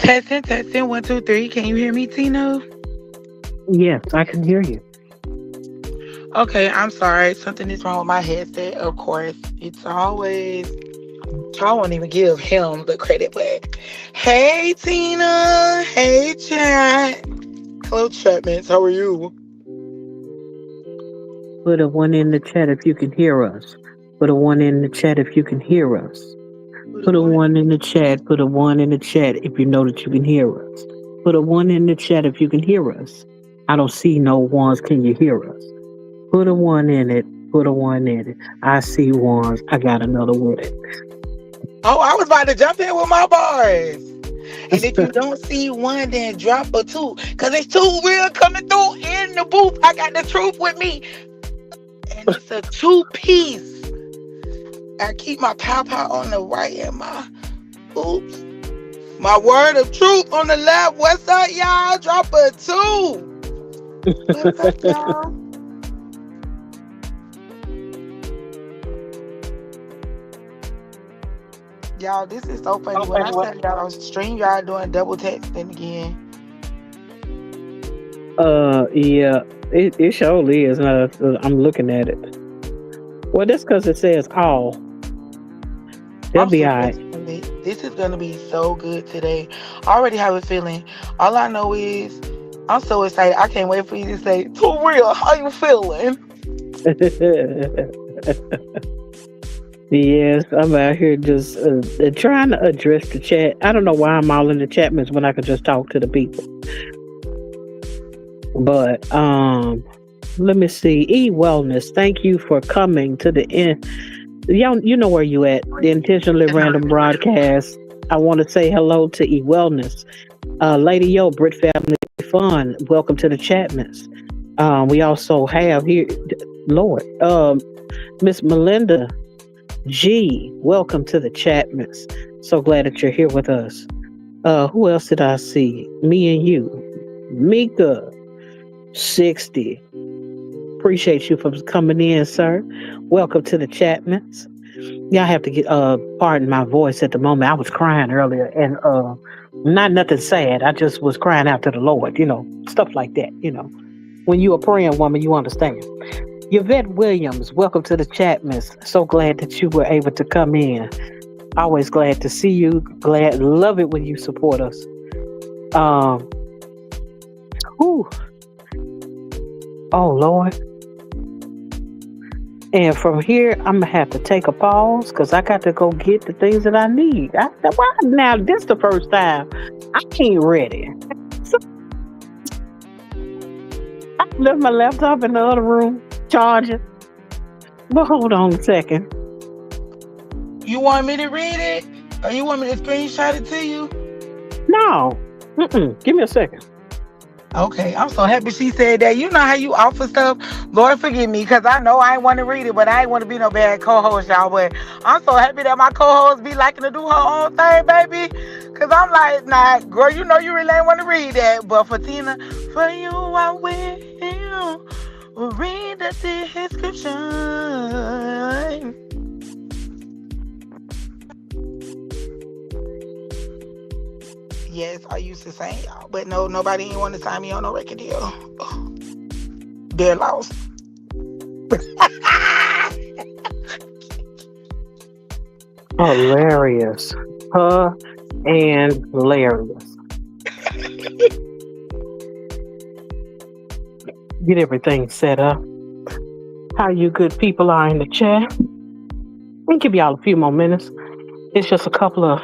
Testing, testing, 1, 2, 3. Can you hear me, Tina? Yes, I can hear you. Okay, I'm sorry. Something is wrong with my headset, of course. It's always. I won't even give him the credit, but hey, Tina. Hey, chat. Hello, chatmates. How are you? Put a one in the chat if you can hear us. Put a one in the chat if you can hear us. Who the Put a one? one in the chat. Put a one in the chat if you know that you can hear us. Put a one in the chat if you can hear us. I don't see no ones. Can you hear us? Put a one in it. Put a one in it. I see ones. I got another with it. Oh, I was about to jump in with my bars. And if you don't see one, then drop a two. Because it's two real coming through in the booth. I got the truth with me. And it's a two-piece. I keep my pow on the right and my oops. My word of truth on the left. What's up, y'all? Drop a two. What's up, y'all? Y'all, this is so funny. When I tell y'all, stream y'all doing double texting again. Yeah, it surely is. I'm looking at it. Well, that's because it says all. They'll I'm be super all right. excited. This is gonna be so good today. I already have a feeling. All I know is I'm so excited. I can't wait for you to say, "Too real, how you feeling?" Yes, I'm out here just trying to address the chat. I don't know why I'm all in the chat mess when I could just talk to the people. But let me see. E-Wellness, thank you for coming to the end. Y'all, you know where you at. The Intentionally Random Broadcast. I want to say hello to E-Wellness. Lady Yo, Brit Family Fun. Welcome to the Chatmans. We also have here, Lord, Miss Melinda G. Welcome to the Chatmans. So glad that you're here with us. Who else did I see? Me and you. Mika 60. Appreciate you for coming in, sir. Welcome to the Chatmans. Y'all have to get pardon my voice at the moment. I was crying earlier and not nothing sad. I just was crying out to the Lord, stuff like that, When you're a praying woman, you understand. Yvette Williams, welcome to the Chatmans. So glad that you were able to come in. Always glad to see you. Love it when you support us. Whew. Oh Lord. And from here, I'm gonna have to take a pause because I got to go get the things that I need. Now this the first time I ain't ready. So I left my laptop in the other room charging. But hold on a second. You want me to read it? Or you want me to screenshot it to you? No. Give me a second. Okay, I'm so happy she said that. You know how you offer stuff? Lord forgive me, because I know I ain't want to read it, but I ain't want to be no bad co-host, y'all. But I'm so happy that my co-host be liking to do her own thing, baby. Because I'm like, nah, girl, you know you really ain't want to read that. But for Tina, for you, I will read the description. Yes, I used to sing, y'all. But no, nobody ain't want to sign me on no record deal. Oh, they're lost. Hilarious. And hilarious. Get everything set up. How you good people are in the chat. I'll give y'all a few more minutes. It's just a couple of...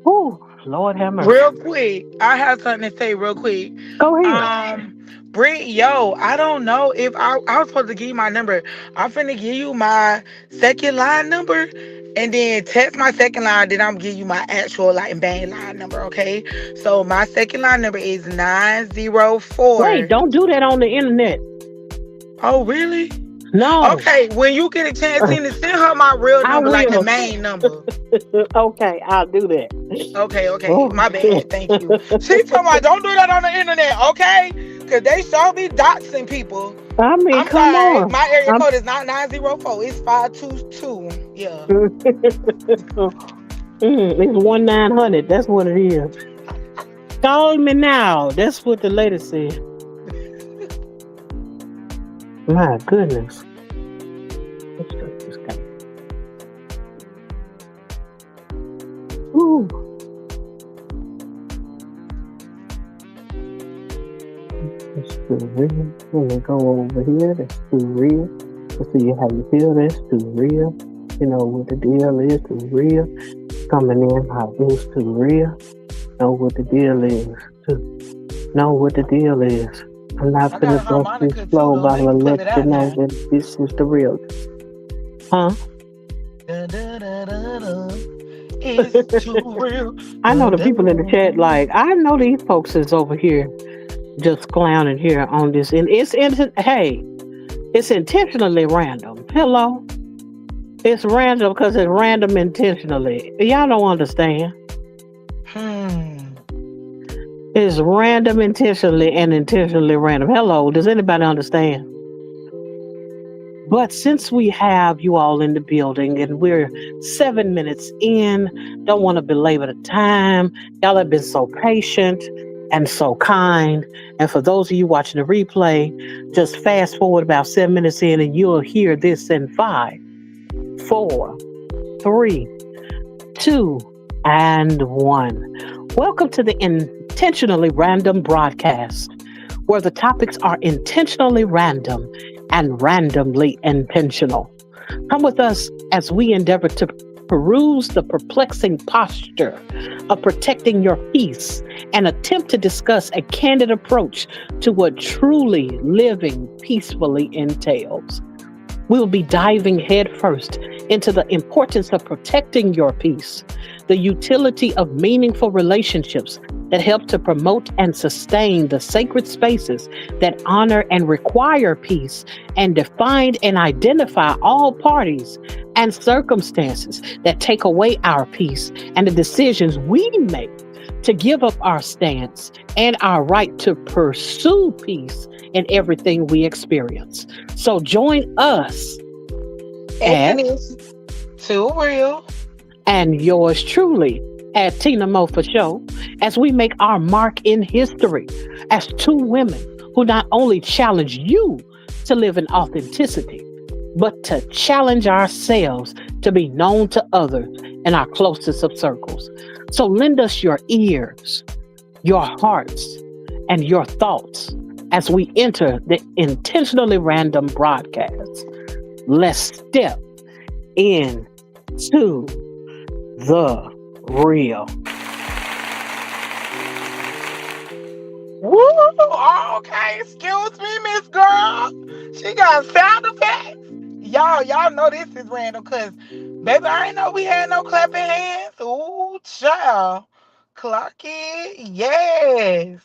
Ooh, Lord have mercy. Real quick, I have something to say real quick. Go ahead. Brit, I don't know if I was supposed to give you my number. I'm finna give you my second line number and then text my second line, then I'm give you my actual main line number, okay? So my second line number is 904. Wait, don't do that on the internet. Oh, really? No. Okay, when you get a chance, send her my real number, like the main number. Okay, I'll do that. Okay. Oh. My bad. Thank you. She talking about don't do that on the internet, okay? Because they sure be doxing people. I mean, I'm come sorry. on. My area code is not 904. It's 522. Yeah. It's 1-900. That's what it is. Call me now. That's what the lady said. My goodness. Let's shut this guy. Ooh, that's too real. Let me go over here. That's too real. Let's see how you feel. That's too real. You know what the deal is. Too real. Coming in hot. It's too real. Know what the deal is. Too. Know what the deal is. I'm not I got finna a bust this harmonica too, flow, though. but I'm Let me gonna pull let it you out know now. that this is the real. Huh? Dun, dun, dun, dun, dun. It's too real. I know Dun, the dun, people in the chat, like, dun. I know these folks is over here just clowning here on this. And hey, it's intentionally random. Hello? It's random because it's random intentionally. Y'all don't understand. Hmm. It's random intentionally and intentionally random. Hello, does anybody understand? But since we have you all in the building and we're 7 minutes in, don't want to belabor the time. Y'all have been so patient and so kind. And for those of you watching the replay, just fast forward about 7 minutes in and you'll hear this in five, four, three, two, and one. Welcome to the Intentionally Random broadcast, where the topics are intentionally random and randomly intentional. Come with us as we endeavor to peruse the perplexing posture of protecting your peace and attempt to discuss a candid approach to what truly living peacefully entails. We will be diving headfirst into the importance of protecting your peace, the utility of meaningful relationships that help to promote and sustain the sacred spaces that honor and require peace, and define and identify all parties and circumstances that take away our peace, and the decisions we make to give up our stance and our right to pursue peace in everything we experience. So join us And at it's too real. and yours truly at Tina Mofa Show as we make our mark in history as two women who not only challenge you to live in authenticity, but to challenge ourselves to be known to others in our closest of circles. So lend us your ears, your hearts, and your thoughts as we enter the intentionally random broadcast. Let's step into the real. Woo! Okay, excuse me, Miss Girl. She got sound effects. Y'all know this is random because, baby, I ain't know we had no clapping hands. Ooh, child. Clock it. Yes.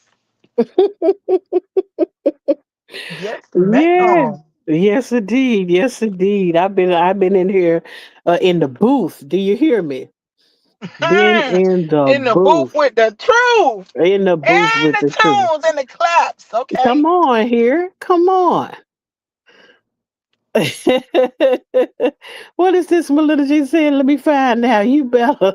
Yes, Yeah. ma'am. Yes, indeed. Yes, indeed. I've been in here in the booth. Do you hear me? Been in the In the booth booth. with the truth In the booth and with the the truth. tunes and the claps, Come okay? on here. Come on. What is this Melissa G saying? Let me find out. You better.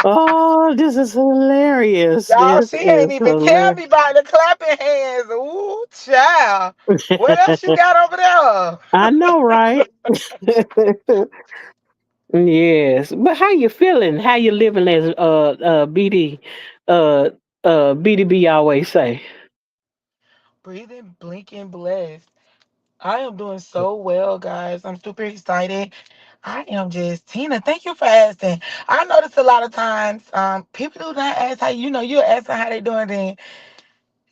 Oh, this is hilarious. Y'all, This she is ain't even tell hilarious. me about the clapping hands. Ooh, child. What else you got over there? I know, right? Yes. But how you feeling? How you living as BD uh BDB always say? Breathing, blinking, blessed. I am doing so well, guys. I'm super excited. I am just Tina. Thank you for asking. I notice a lot of times, people do not ask how you're asking how they doing. Then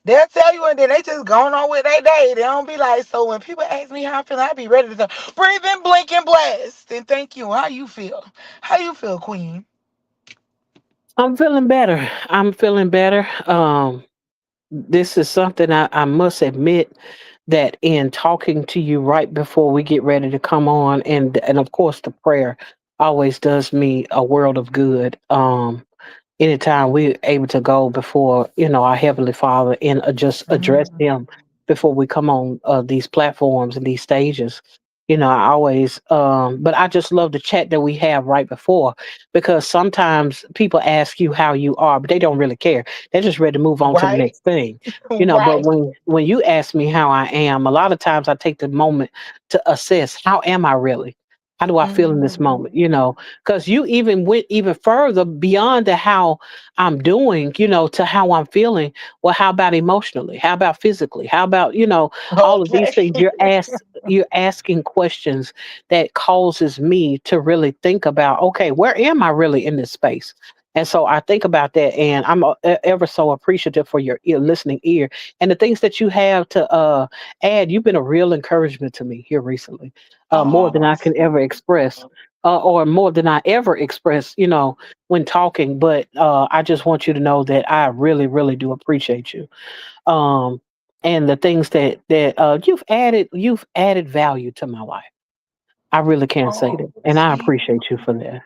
they'll tell you, and then they just going on with their day. They don't be like. So when people ask me how I feel, I be ready to say, breathing, blinking, blessed. And thank you. How you feel? How you feel, Queen? I'm feeling better. I'm feeling better. This is something I must admit that in talking to you right before we get ready to come on, and of course the prayer always does me a world of good. Anytime we're able to go before our heavenly Father and just address Mhm. Him before we come on these platforms and these stages. I always but I just love the chat that we have right before, because sometimes people ask you how you are, but they don't really care. They're just ready to move on to the Right? next thing. But Right. when you ask me how I am, a lot of times I take the moment to assess, how am I really? How do I feel in this Mhm. moment? Because you even went even further beyond the how I'm doing, to how I'm feeling. Well, how about emotionally? How about physically? How about, all of these Okay. things you're asking questions that causes me to really think about, okay, where am I really in this space? And so I think about that, and I'm ever so appreciative for your listening ear and the things that you have to add. You've been a real encouragement to me here recently, more than Oh, I can ever express, or more than I ever express, when talking. But I just want you to know that I really, really do appreciate you, um, and the things that you've added value to my life. I really can't say oh, that, and I sweet. appreciate you for that.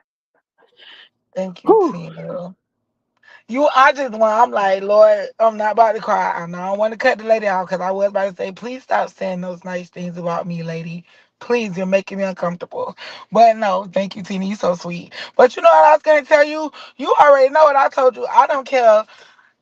Thank you, Whew. Tina. I just want, I'm like, Lord, I'm not about to cry. I know I don't want to cut the lady out because I was about to say, please stop saying those nice things about me, lady. Please, you're making me uncomfortable. But no, thank you, Tina. You so sweet. But you know what I was going to tell you? You already know what I told you. I don't care.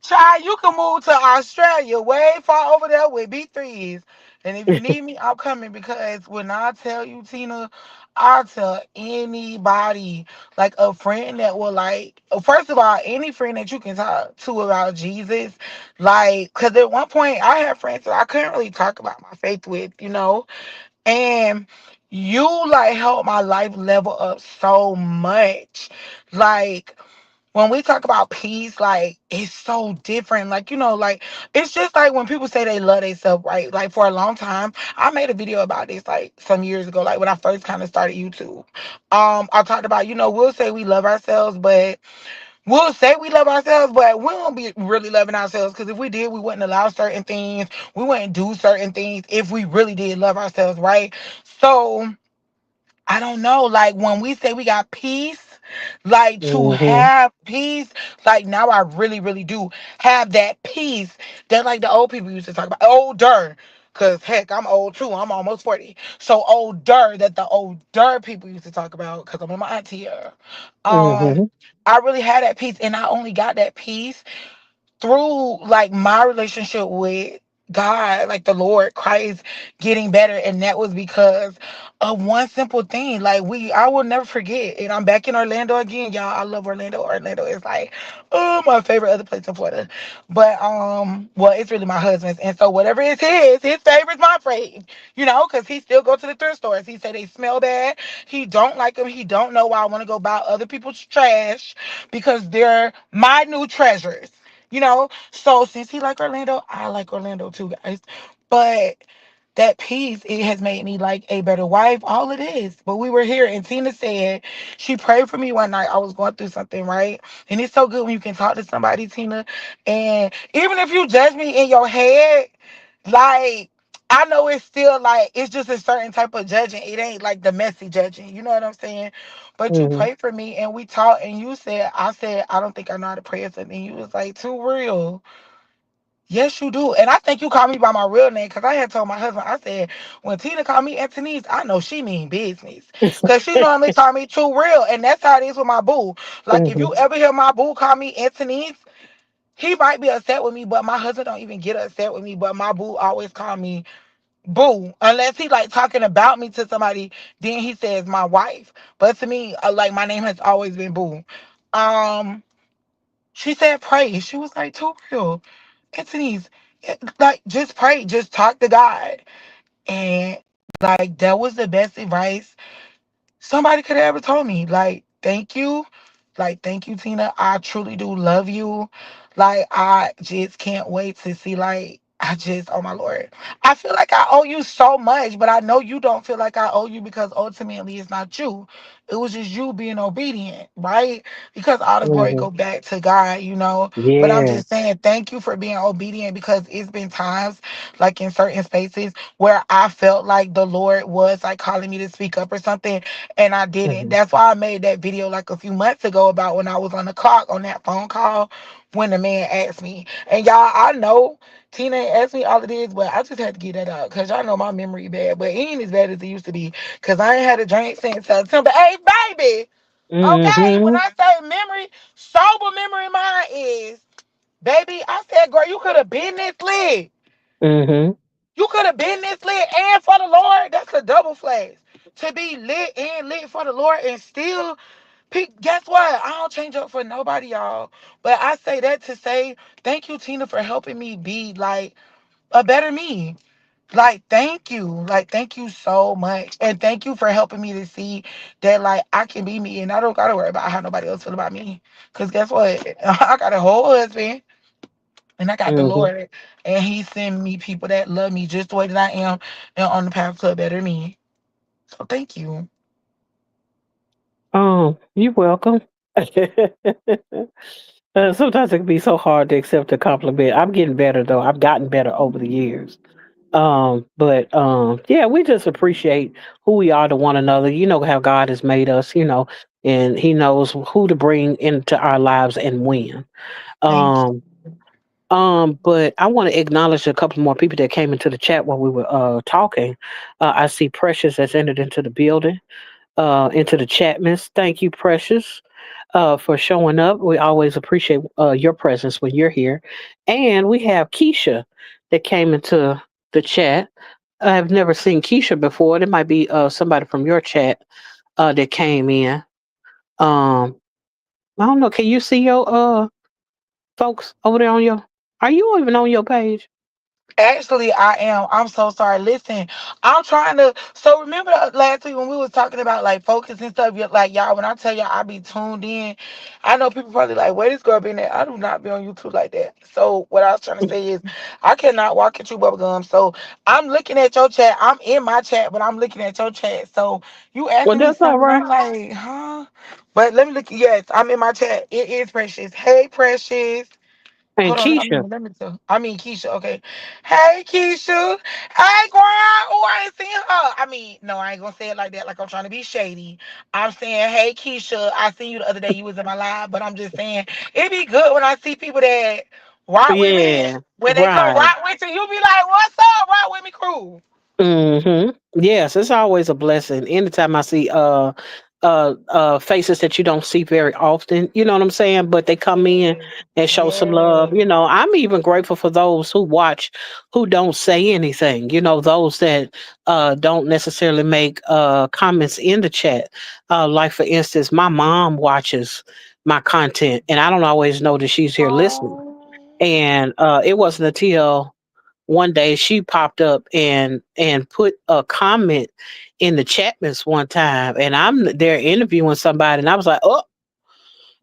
Child, you can move to Australia, way far over there with B3s. And if you need me, I'm coming because when I tell you, Tina, I'll tell anybody, like a friend that will like, first of all, any friend that you can talk to about Jesus, like, because at one point I had friends that I couldn't really talk about my faith with, and you like helped my life level up so much. Like, when we talk about peace, like it's so different. Like it's just like when people say they love themselves, right? Like for a long time, I made a video about this like some years ago, like when I first kind of started YouTube. I talked about, we'll say we love ourselves, but we'll say we love ourselves, but we won't be really loving ourselves because if we did, we wouldn't allow certain things, we wouldn't do certain things if we really did love ourselves, right? So I don't know. Like when we say we got peace, like to Hmm. have peace, like now I really, really do have that peace that like the old people used to talk about. Older. Cause heck, I'm old too. I'm almost 40. So older that the older people used to talk about, cause I'm in my auntie era. Um, Hmm. I really had that peace, and I only got that peace through like my relationship with God, like the Lord Christ getting better. And that was because of one simple thing. Like I will never forget. And I'm back in Orlando again, y'all. I love Orlando. Orlando is like, oh, my favorite other place in Florida. But well, it's really my husband's. And so whatever is his favorite's my fave. Because he still go to the thrift stores. He said they smell bad. He don't like them. He don't know why I want to go buy other people's trash because they're my new treasures. So since he like Orlando, I like Orlando too, guys. But that piece, it has made me like a better wife. All it is. But we were here, and Tina said she prayed for me one night. I was going through something, right? And it's so good when you can talk to somebody, Tina. And even if you judge me in your head, like I know it's still like it's just a certain type of judging. It ain't like the messy judging. You know what I'm saying? But you Hmm. prayed for me and we talked and you said, I said, I don't think I know how to pray or something. You was like, too real. Yes, you do. And I think you called me by my real name because I had told my husband, I said, when Tina called me Anthony's, I know she mean business. Because she normally call me too real. And that's how it is with my boo. Like if Hmm. you ever hear my boo call me Anthony's, he might be upset with me, but my husband don't even get upset with me. But my boo always call me boo. Unless he like talking about me to somebody, then he says my wife. But to me, like my name has always been boo. Um, she said pray. She was like, too real. Anthony's like just pray, just talk to God. And like that was the best advice somebody could have ever told me. Like, thank you. Like, thank you, Tina. I truly do love you. Like, I just can't wait to see, like, oh my Lord. I feel like I owe you so much, but I know you don't feel like I owe you because ultimately it's not you. It was just you being obedient, right? Because all the glory Hmm. go back to God. But I'm Yeah. just saying thank you for being obedient because it's been times, like in certain spaces, where I felt like the Lord was like calling me to speak up or something and I didn't. Hmm. That's why I made that video like a few months ago about when I was on the clock on that phone call when the man asked me. And y'all, I know Tina ain't asked me all of this, but I just had to get that out because y'all know my memory bad. But it ain't as bad as it used to be because I ain't had a drink since September. Hey, baby. Okay, when Mm-hmm. I say memory, sober memory mine is, baby, I said, girl, you could have been this lit. Mm-hmm. You could have been this lit and for the Lord. That's a double flex. To be lit and lit for the Lord and still pick. Guess what? I don't change up for nobody, y'all. But I say that to say thank you, Tina, for helping me be like a better me. Like, thank you. Like, thank you so much. And thank you for helping me to see that, like, I can be me and I don't got to worry about how nobody else feel about me. Because guess what? I got a whole husband and I got the Mm-hmm. Lord. And He send me people that love me just the way that I am and on the path to a better me. So, thank you. You're welcome. Sometimes it can be so hard to accept a compliment. I'm getting better though. I've gotten better over the years. But yeah, we just appreciate who we are to one another. You know how God has made us, and He knows who to bring into our lives and when. Thank Um, but I want to acknowledge a couple more people that came into the chat while we were talking. I see Precious has entered into the building, into the chat, miss. Thank you, Precious, for showing up. We always appreciate your presence when you're here. And we have Keisha that came into the chat. I've never seen Keisha before. It might be somebody from your chat that came in. Um, I don't know. Can you see your folks over there on your? Are you even on your page? Actually, I am. I'm so sorry. Listen, I'm trying to. So remember last week when we was talking about like focus and stuff. Like y'all, when I tell y'all I be tuned in, I know people probably like, where this girl been at? I do not be on YouTube like that. So what I was trying to say is, I cannot walk at you, bubblegum. So I'm looking at your chat. I'm in my chat, but I'm looking at your chat. So you Well, asking me that's all something, right. I'm like, huh? But let me look. Yes, I'm in my chat. It is Precious. Hey, Precious. And Hold on, Keisha, let me tell. I mean Keisha. Okay. Hey Keisha. Hey girl. Oh, I ain't seen her. I mean, no, I ain't gonna say it like that. Like I'm trying to be shady. I'm saying, hey Keisha. I seen you the other day. You was in my live, but I'm just saying it be good when I see people that rock with me. yeah, When they come right. rock with you, you be like, "What's up, rock with me, crew?" Yes, it's always a blessing. Anytime I see faces that you don't see very often, you know what I'm saying? But they come in Yes. and show some love. Yes. I'm even grateful for those who watch who don't say anything, those that don't necessarily make comments in the chat. Like for instance, my mom watches my content and I don't always know that she's here listening. Oh. And it wasn't until one day she popped up and put a comment in the chat miss one time and I'm there interviewing somebody and I was like, oh,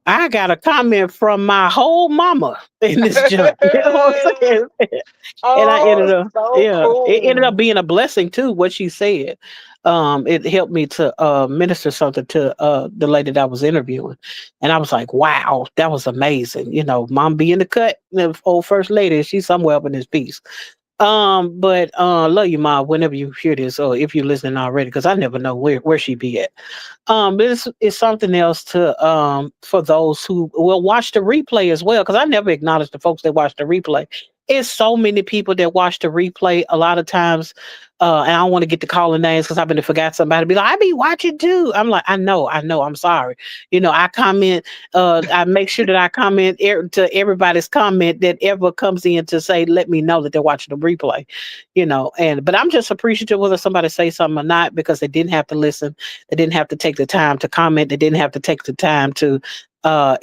I got a comment from my whole mama in this junk. You know what I'm saying? And I ended Oh, up, so yeah, it ended up cool. being a blessing too, what she said. It helped me to minister something to the lady that I was interviewing. And I was like, wow, that was amazing. Mom be in the cut, the old first lady, she's somewhere up in this piece. But love you, Ma, whenever you hear this, or if you're listening already, because I never know where she be at. This is something else to for those who will watch the replay as well, because I never acknowledge the folks that watch the replay. It's so many people that watch the replay a lot of times, and I don't want to get to calling names because I've been to forgot somebody be like, I be watching too. I'm like, I know, I'm sorry. I comment, I make sure that I comment to everybody's comment that ever comes in to say, let me know that they're watching the replay, but I'm just appreciative whether somebody say something or not because they didn't have to listen, they didn't have to take the time to comment. They didn't have to take the time to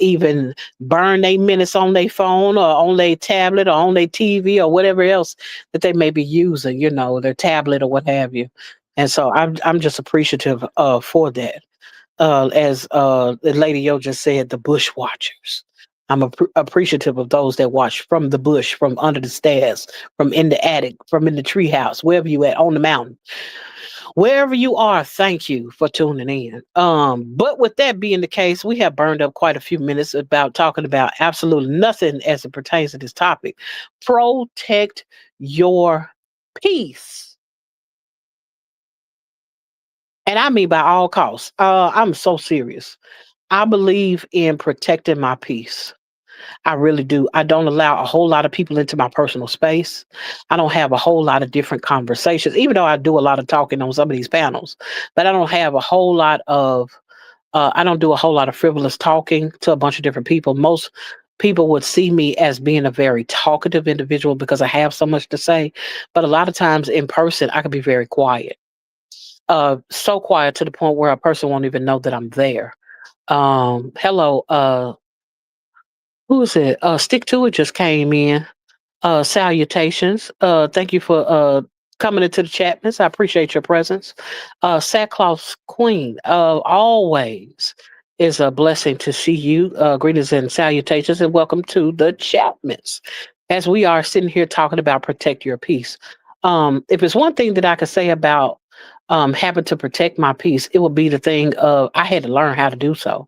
even burn their minutes on their phone or on their tablet or on their TV or whatever else that they may be using, their tablet or what have you. And so I'm just appreciative for that. As the lady Yo just said, the bush watchers. I'm appreciative of those that watch from the bush, from under the stairs, from in the attic, from in the treehouse, wherever you at, on the mountain. Wherever you are, thank you for tuning in. But with that being the case, we have burned up quite a few minutes about talking about absolutely nothing as it pertains to this topic. Protect your peace. And I mean by all costs. I'm so serious. I believe in protecting my peace. I really do. I don't allow a whole lot of people into my personal space. I don't have a whole lot of different conversations, even though I do a lot of talking on some of these panels. But I don't have a whole lot of I don't do a whole lot of frivolous talking to a bunch of different people. Most people would see me as being a very talkative individual because I have so much to say. But a lot of times in person, I can be very quiet. So quiet to the point where a person won't even know that I'm there. Hello, who is it? Stick to it just came in. Salutations. Thank you for coming into the chat, miss. I appreciate your presence. Sackcloth's Queen, always is a blessing to see you. Greetings and salutations, and welcome to the chat, miss. As we are sitting here talking about protect your peace. If it's one thing that I could say about having to protect my peace, it would be the thing of I had to learn how to do so.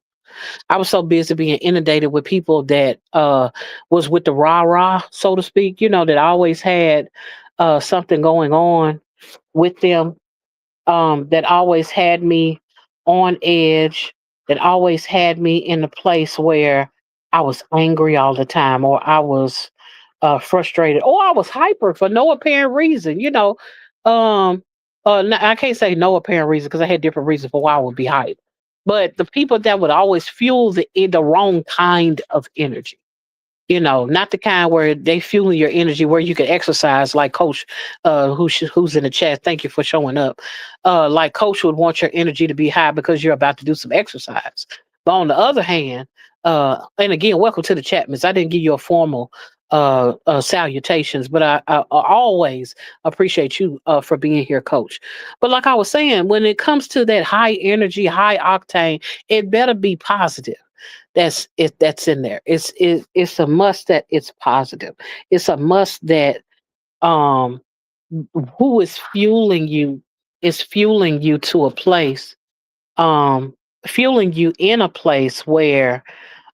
I was so busy being inundated with people that was with the rah rah, so to speak, that always had something going on with them, that always had me on edge, that always had me in a place where I was angry all the time, or I was frustrated, or I was hyper for no apparent reason. Um, I can't say no apparent reason because I had different reasons for why I would be hyped. But the people that would always fuel the wrong kind of energy, not the kind where they fueling your energy where you can exercise like Coach, who's in the chat. Thank you for showing up. Like Coach would want your energy to be high because you're about to do some exercise. But on the other hand, and again, welcome to the chat, miss. I didn't give you a formal salutations, but I always appreciate you for being here, Coach. But like I was saying, when it comes to that high energy, high octane, it better be positive. That's in there. It's a must that it's positive. It's a must that um who is fueling you is fueling you to a place, um fueling you in a place where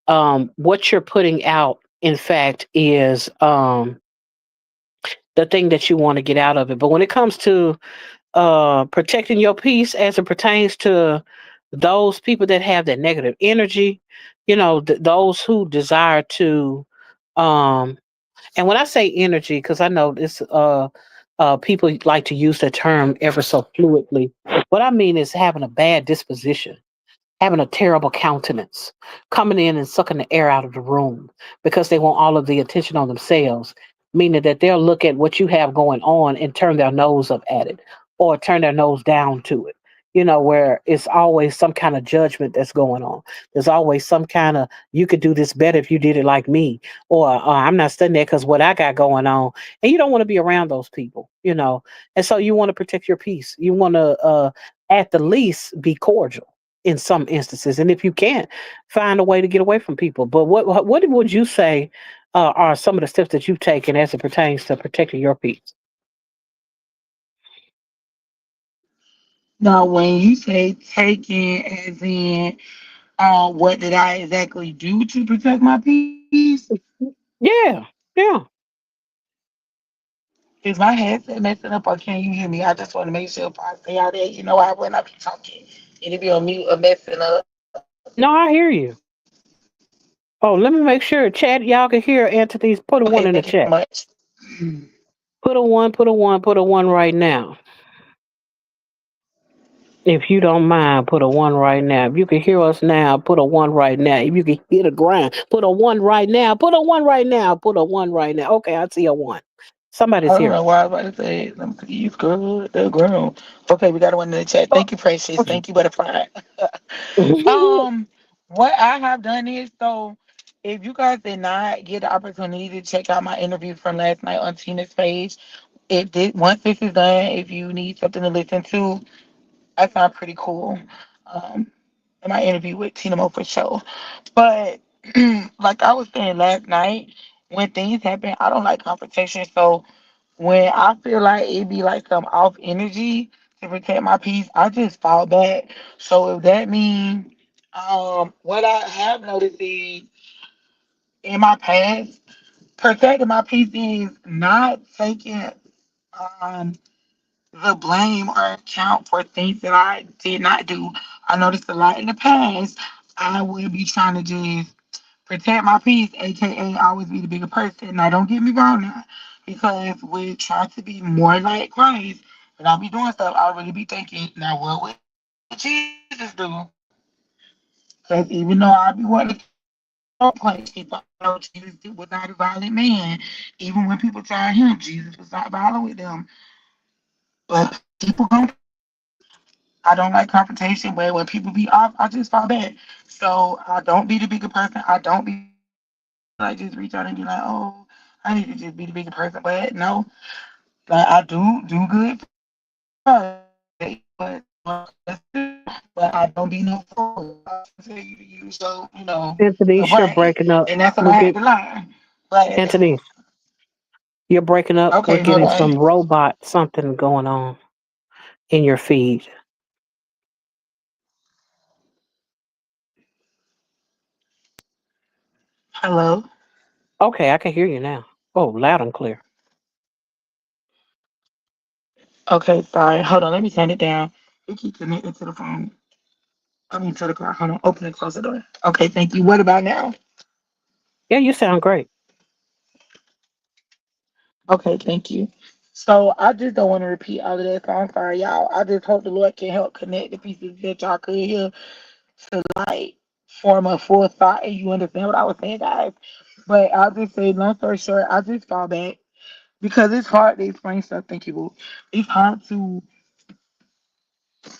what you're putting out in fact is the thing that you want to get out of it. But when it comes to protecting your peace as it pertains to those people that have that negative energy, those who desire to, um, and when I say energy, because I know this, people like to use the term ever so fluidly. What I mean is having a bad disposition, having a terrible countenance, coming in and sucking the air out of the room because they want all of the attention on themselves, meaning that they'll look at what you have going on and turn their nose up at it or turn their nose down to it. Where it's always some kind of judgment that's going on. There's always some kind of, you could do this better if you did it like me, or I'm not studying that because what I got going on. And you don't want to be around those people. And so you want to protect your peace. You want to, at the least, be cordial in some instances. And if you can't, find a way to get away from people. But what would you say are some of the steps that you've taken as it pertains to protecting your peace? Now, when you say taking, as in, what did I exactly do to protect my peace? Yeah, yeah. Is my headset messing up or can you hear me? I just want to make sure if I say all that, I when I be talking, it'll be on mute or messing up. No, I hear you. Oh, let me make sure chat y'all can hear Anthony's. Put a Okay, one in thank the you so chat. much. Put a one, put a one, put a one right now. If you don't mind, put a one right now. If you can hear us now, put a one right now. If you can hear the grind, put a one right now. Put a one right now. Put a one right now. Okay, I see a one. I Somebody's don't here. know why I was about to say, let me see, you good, the ground. Okay, we got one in the chat. Oh. Thank you, Precious. Thank you, Butterfly. um, what I have done is, so if you guys did not get the opportunity to check out my interview from last night on Tina's page, it did. Once this is done, if you need something to listen to, I found pretty cool. Um, in my interview with Tina Mo for show. But like I was saying last night, when things happen, I don't like confrontation. So when I feel like it be like some off energy to protect my peace, I just fall back. So if that means what I have noticed is in my past, protecting my peace is not taking um the blame or account for things that I did not do. I noticed a lot in the past. I would be trying to just protect my peace, aka always be the bigger person. Now, don't get me wrong now, because we try to be more like Christ. When I be doing stuff, I really be thinking, now what would Jesus do? Because even though I be wanting to keep on playing people, I know Jesus was not a violent man. Even when people tried him, Jesus was not violent with them. But people gonna try. I don't like confrontation, but when people be off, I just fall back. So I don't be the bigger person. I don't be like just reach out and be like, oh, I need to just be the bigger person. But no, like I do good first. I tell you what, but but I don't be no fool. I just tell you to use your brain, and Anthony, that's what you're I had to breaking up. learn. We're get But Anthony, you're breaking up. okay, We're hold getting on. some robot something going on in your feed. Hello. Okay, I can hear you now. Oh, loud and clear. Okay, sorry. Hold on. Let me turn it down. It keep connecting to the phone. I mean to the car. Hold on. Open and close the door. Okay, thank you. What about now? Yeah, you sound great. Okay, thank you. So I just don't want to repeat all of that. So I'm sorry, y'all. I just hope the Lord can help connect the pieces that y'all could hear to like form a full thought and you understand what I was saying, guys. But I'll just say, long story short, I just fall back because it's hard to explain stuff. Thank you, boo. It's hard to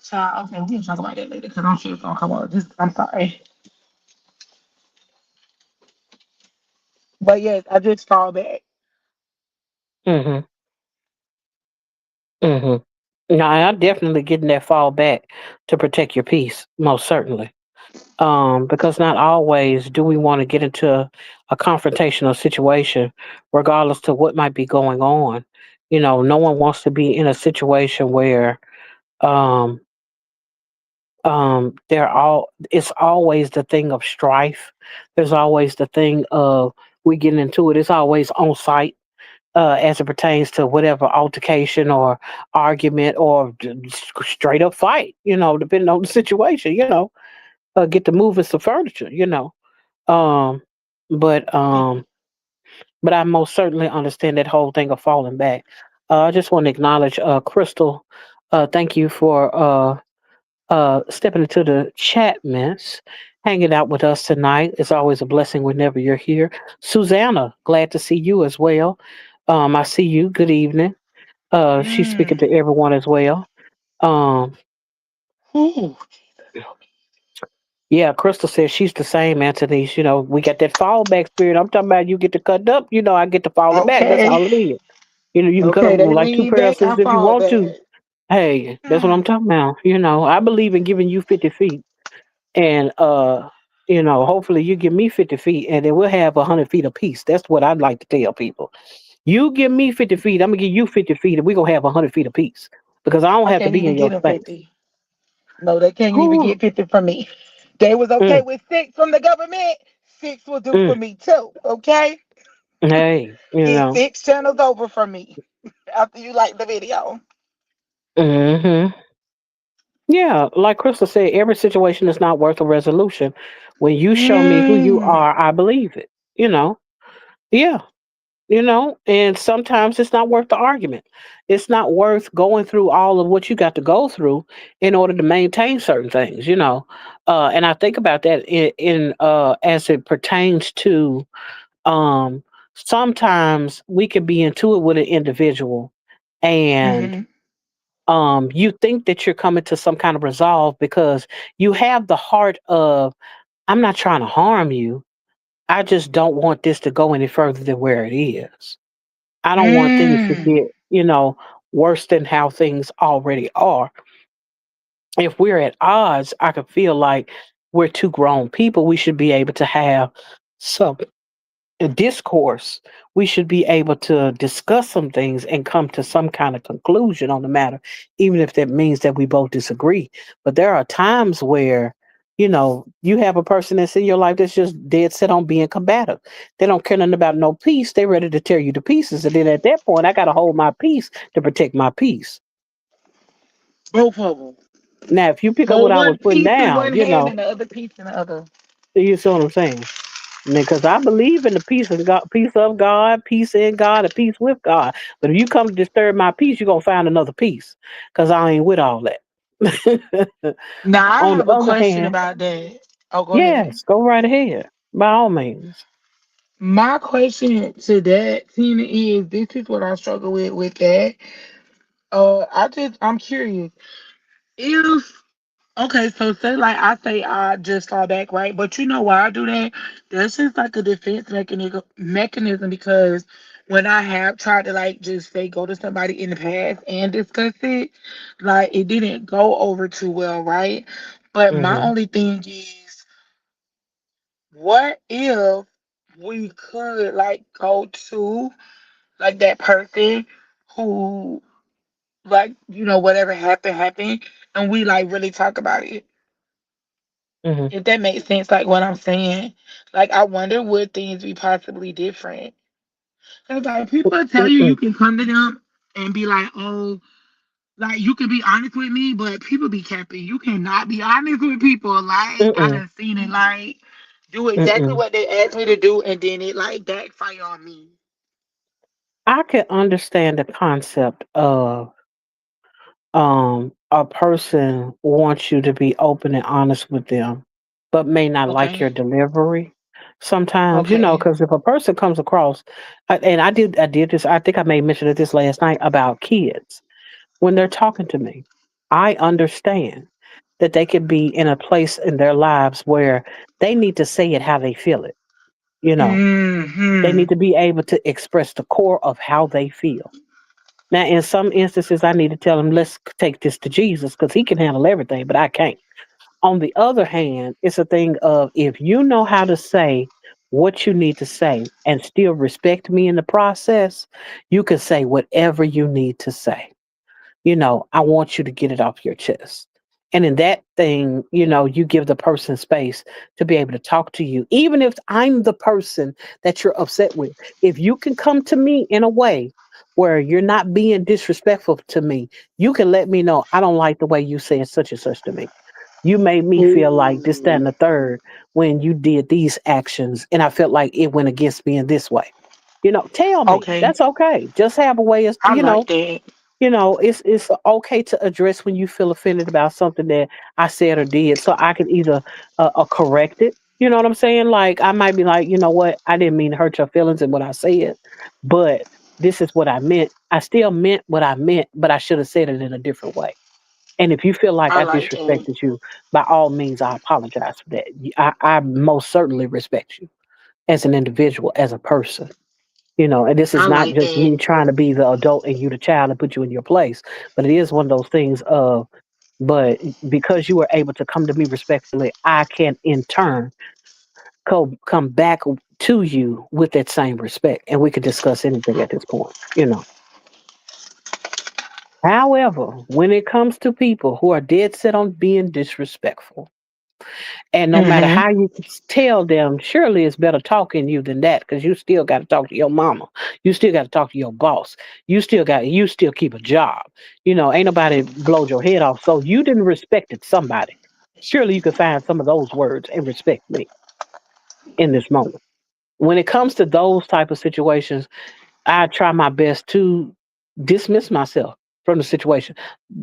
child. Okay, we'll talk about that later because I'm sure it's gonna come up. Just I'm sorry, but yes, I just fall back. Mm-hmm. Mm-hmm. No, I'm definitely getting that fall back to protect your peace, most certainly. Because not always do we want to get into a confrontational situation, regardless to what might be going on. You know, no one wants to be in a situation where um, they're all. It's always the thing of strife. There's always the thing of we getting into it. It's always on site. As it pertains to whatever altercation or argument or straight up fight, depending on the situation, get to moving some furniture, Um, but um, but I most certainly understand that whole thing of falling back. I just want to acknowledge Crystal. Thank you for stepping into the chat, miss. Hanging out with us tonight. It's always a blessing whenever you're here. Susanna, glad to see you as well. I see you. Good evening. She's speaking Mm. to everyone as well. Um, Ooh, Jesus, help me. yeah, Crystal says she's the same, Anthony. We got that fallback spirit. I'm talking about you get to cut up, I get to falling back. That's Okay, all it is. You can cut up okay, they like two lean pairs of back, scissors I if you fall want back. to. Hey, that's what I'm Mm. talking about. I believe in giving you 50 feet. And hopefully you give me 50 feet and then we'll have 100 feet apiece. That's what I'd like to tell people. You give me 50 feet, I'm gonna give you 50 feet, and we're gonna have 100 feet apiece. Because I don't I have to can't be even in get your them space. 50. No, they can't even Whew. get 50 from me. They was okay Mm, with 6 from the government. 6 will do for mm. me too. Okay, Hey, it's 6 channels over from me after you like the video. hmm yeah, like Crystal said, every situation is not worth a resolution. When you show me who you Mm. are, I believe it. Yeah, and sometimes it's not worth the argument. It's not worth going through all of what you got to go through in order to maintain certain things. And I think about that in as it pertains to um sometimes we could be into it with an individual and Mm-hmm. you think that you're coming to some kind of resolve because you have the heart of I'm not trying to harm you. I just don't want this to go any further than where it is. I don't want things to Mm. get, worse than how things already are. If we're at odds, I could feel like we're two grown people. We should be able to have some discourse. We should be able to discuss some things and come to some kind of conclusion on the matter, even if that means that we both disagree. But there are times where, you have a person that's in your life that's just dead set on being combative. They don't care nothing about no peace. They're ready to tear you to pieces. And then at that point, I got to hold my peace to protect my peace. Both of them. Now, if you pick up what Hold I was one putting piece in down, one hand and the other piece in the other. you see what I'm saying? Because I believe in the peace of God, peace of God, peace in God, and peace with God. But if you come to disturb my peace, you're gonna find another peace. Because I ain't with all that. Now I On the have a other question hand, about that. Oh, go ahead. yes, go right ahead. By all means. My question to that, Tina, is this is what I struggle with that. I'm curious. If okay, so say like I say I just fall back, right? But you know why I do that? That's just like a defense mechanism because when I have tried to like just say go to somebody in the past and discuss it, like it didn't go over too well, right? But my Hmm. only thing is, what if we could like go to like that person who like whatever happened and we like really talk about it, Hmm. if that makes sense, like what I'm saying. Like I wonder would things be possibly different? Because like people tell you you Mm-mm, can come to them and be like, oh, like you can be honest with me, but people be capping. You cannot be honest with people. Like I mm-mm, done seen it like do exactly mm-mm. what they asked me to do and then it like backfire on me. I can understand the concept of a person wants you to be open and honest with them, but may not like your Okay. delivery. Sometimes, Okay. because if a person comes across, and I did this. I think I may mention this last night about kids when they're talking to me. I understand that they could be in a place in their lives where they need to say it how they feel it. You know, they Hmm. need to be able to express the core of how they feel. Now, in some instances, I need to tell them, let's take this to Jesus because he can handle everything, but I can't. On the other hand, it's a thing of if you know how to say what you need to say and still respect me in the process, you can say whatever you need to say. I want you to get it off your chest. And in that thing, you give the person space to be able to talk to you, even if I'm the person that you're upset with. If you can come to me in a way where you're not being disrespectful to me, you can let me know I don't like the way you said such and such to me. You made me feel like this, that, and Ooh. the third when you did these actions, and I felt like it went against me in this way. Tell me. Okay. That's okay. Just have a way of, I like that. it's okay to address when you feel offended about something that I said or did, so I can either correct it. You know what I'm saying? Like I might be like, you know what, I didn't mean to hurt your feelings in what I said, but this is what I meant. I still meant what I meant, but I should have said it in a different way. And if you feel like I I like that. disrespected you, by all means, I apologize for that. I most certainly respect you as an individual, as a person. And this I is not like just that. me trying to be the adult and you the child and put you in your place, but it is one of those things of, but because you were able to come to me respectfully, I can in turn come back to you with that same respect and we could discuss anything at this point. However, when it comes to people who are dead set on being disrespectful, and no matter Mm-hmm. how you tell them, surely it's better talking you than that because you still got to talk to your mama. You still got to talk to your boss. You still keep a job. Ain't nobody blowed your head off. So you didn't respect it, somebody. Surely you could find some of those words and respect me in this moment. When it comes to those type of situations, I try my best to dismiss myself from the situation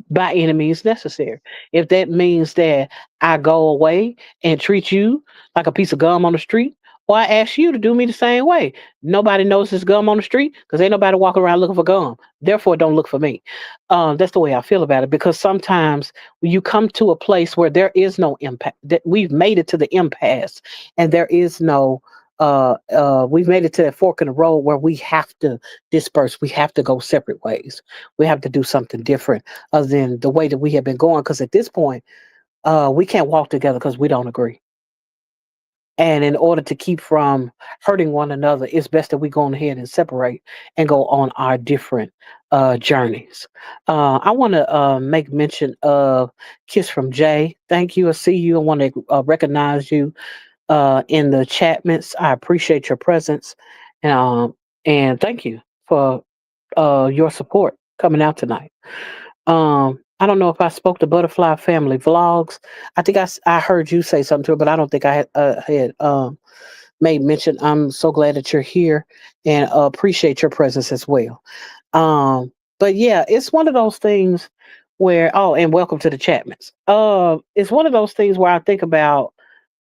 by any means necessary. If that means that I go away and treat you like a piece of gum on the street, or I ask you to do me the same way. Nobody knows this gum on the street because ain't nobody walking around looking for gum. Therefore, don't look for me. That's the way I feel about it because sometimes when you come to a place where there is no impact, that we've made it to the impasse and there is no we've made it to that fork in the road where we have to disperse. We have to go separate ways. We have to do something different other than the way that we have been going. Because at this point, we can't walk together because we don't agree. And in order to keep from hurting one another, it's best that we go on ahead and separate and go on our different journeys. I want to make mention of Kiss from Jay. Thank you. I see you. I want to recognize you in the chatments. I appreciate your presence. And thank you for your support coming out tonight. I don't know if I spoke to Butterfly Family Vlogs. I think I heard you say something to her, but I don't think I had made mention. I'm so glad that you're here and appreciate your presence as well. But yeah, it's one of those things where, oh, and welcome to the Chapmans. It's one of those things where I think about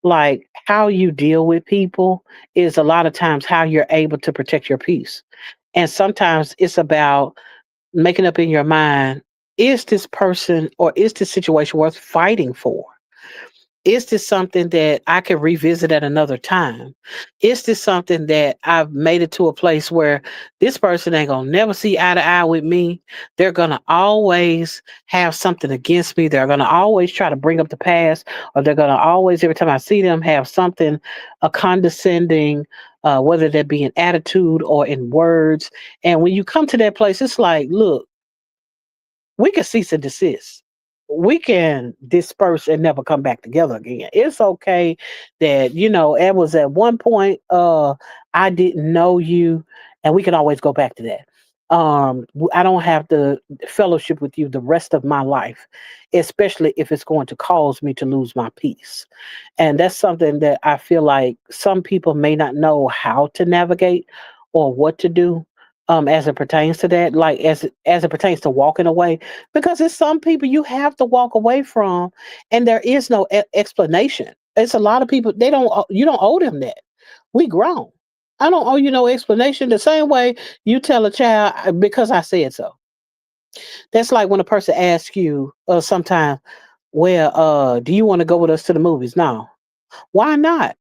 like how you deal with people is a lot of times how you're able to protect your peace. And sometimes it's about making up in your mind, is this person or is this situation worth fighting for? Is this something that I can revisit at another time? Is this something that I've made it to a place where this person ain't gonna never see eye to eye with me? They're gonna always have something against me. They're gonna always try to bring up the past, or they're gonna always, every time I see them, have something a condescending, whether that be in attitude or in words. And when you come to that place, it's like, look, we can cease and desist. We can disperse and never come back together again. It's okay that, it was at one point I didn't know you, and we can always go back to that. I don't have to fellowship with you the rest of my life, especially if it's going to cause me to lose my peace. And that's something that I feel like some people may not know how to navigate or what to do, as it pertains to that, like as it pertains to walking away, because it's some people you have to walk away from, and there is no explanation. It's a lot of people, they don't you don't owe them that. We grown. I don't owe you no explanation. The same way you tell a child, because I said so." That's like when a person asks you sometime, well, do you want to go with us to the movies? No. Why not?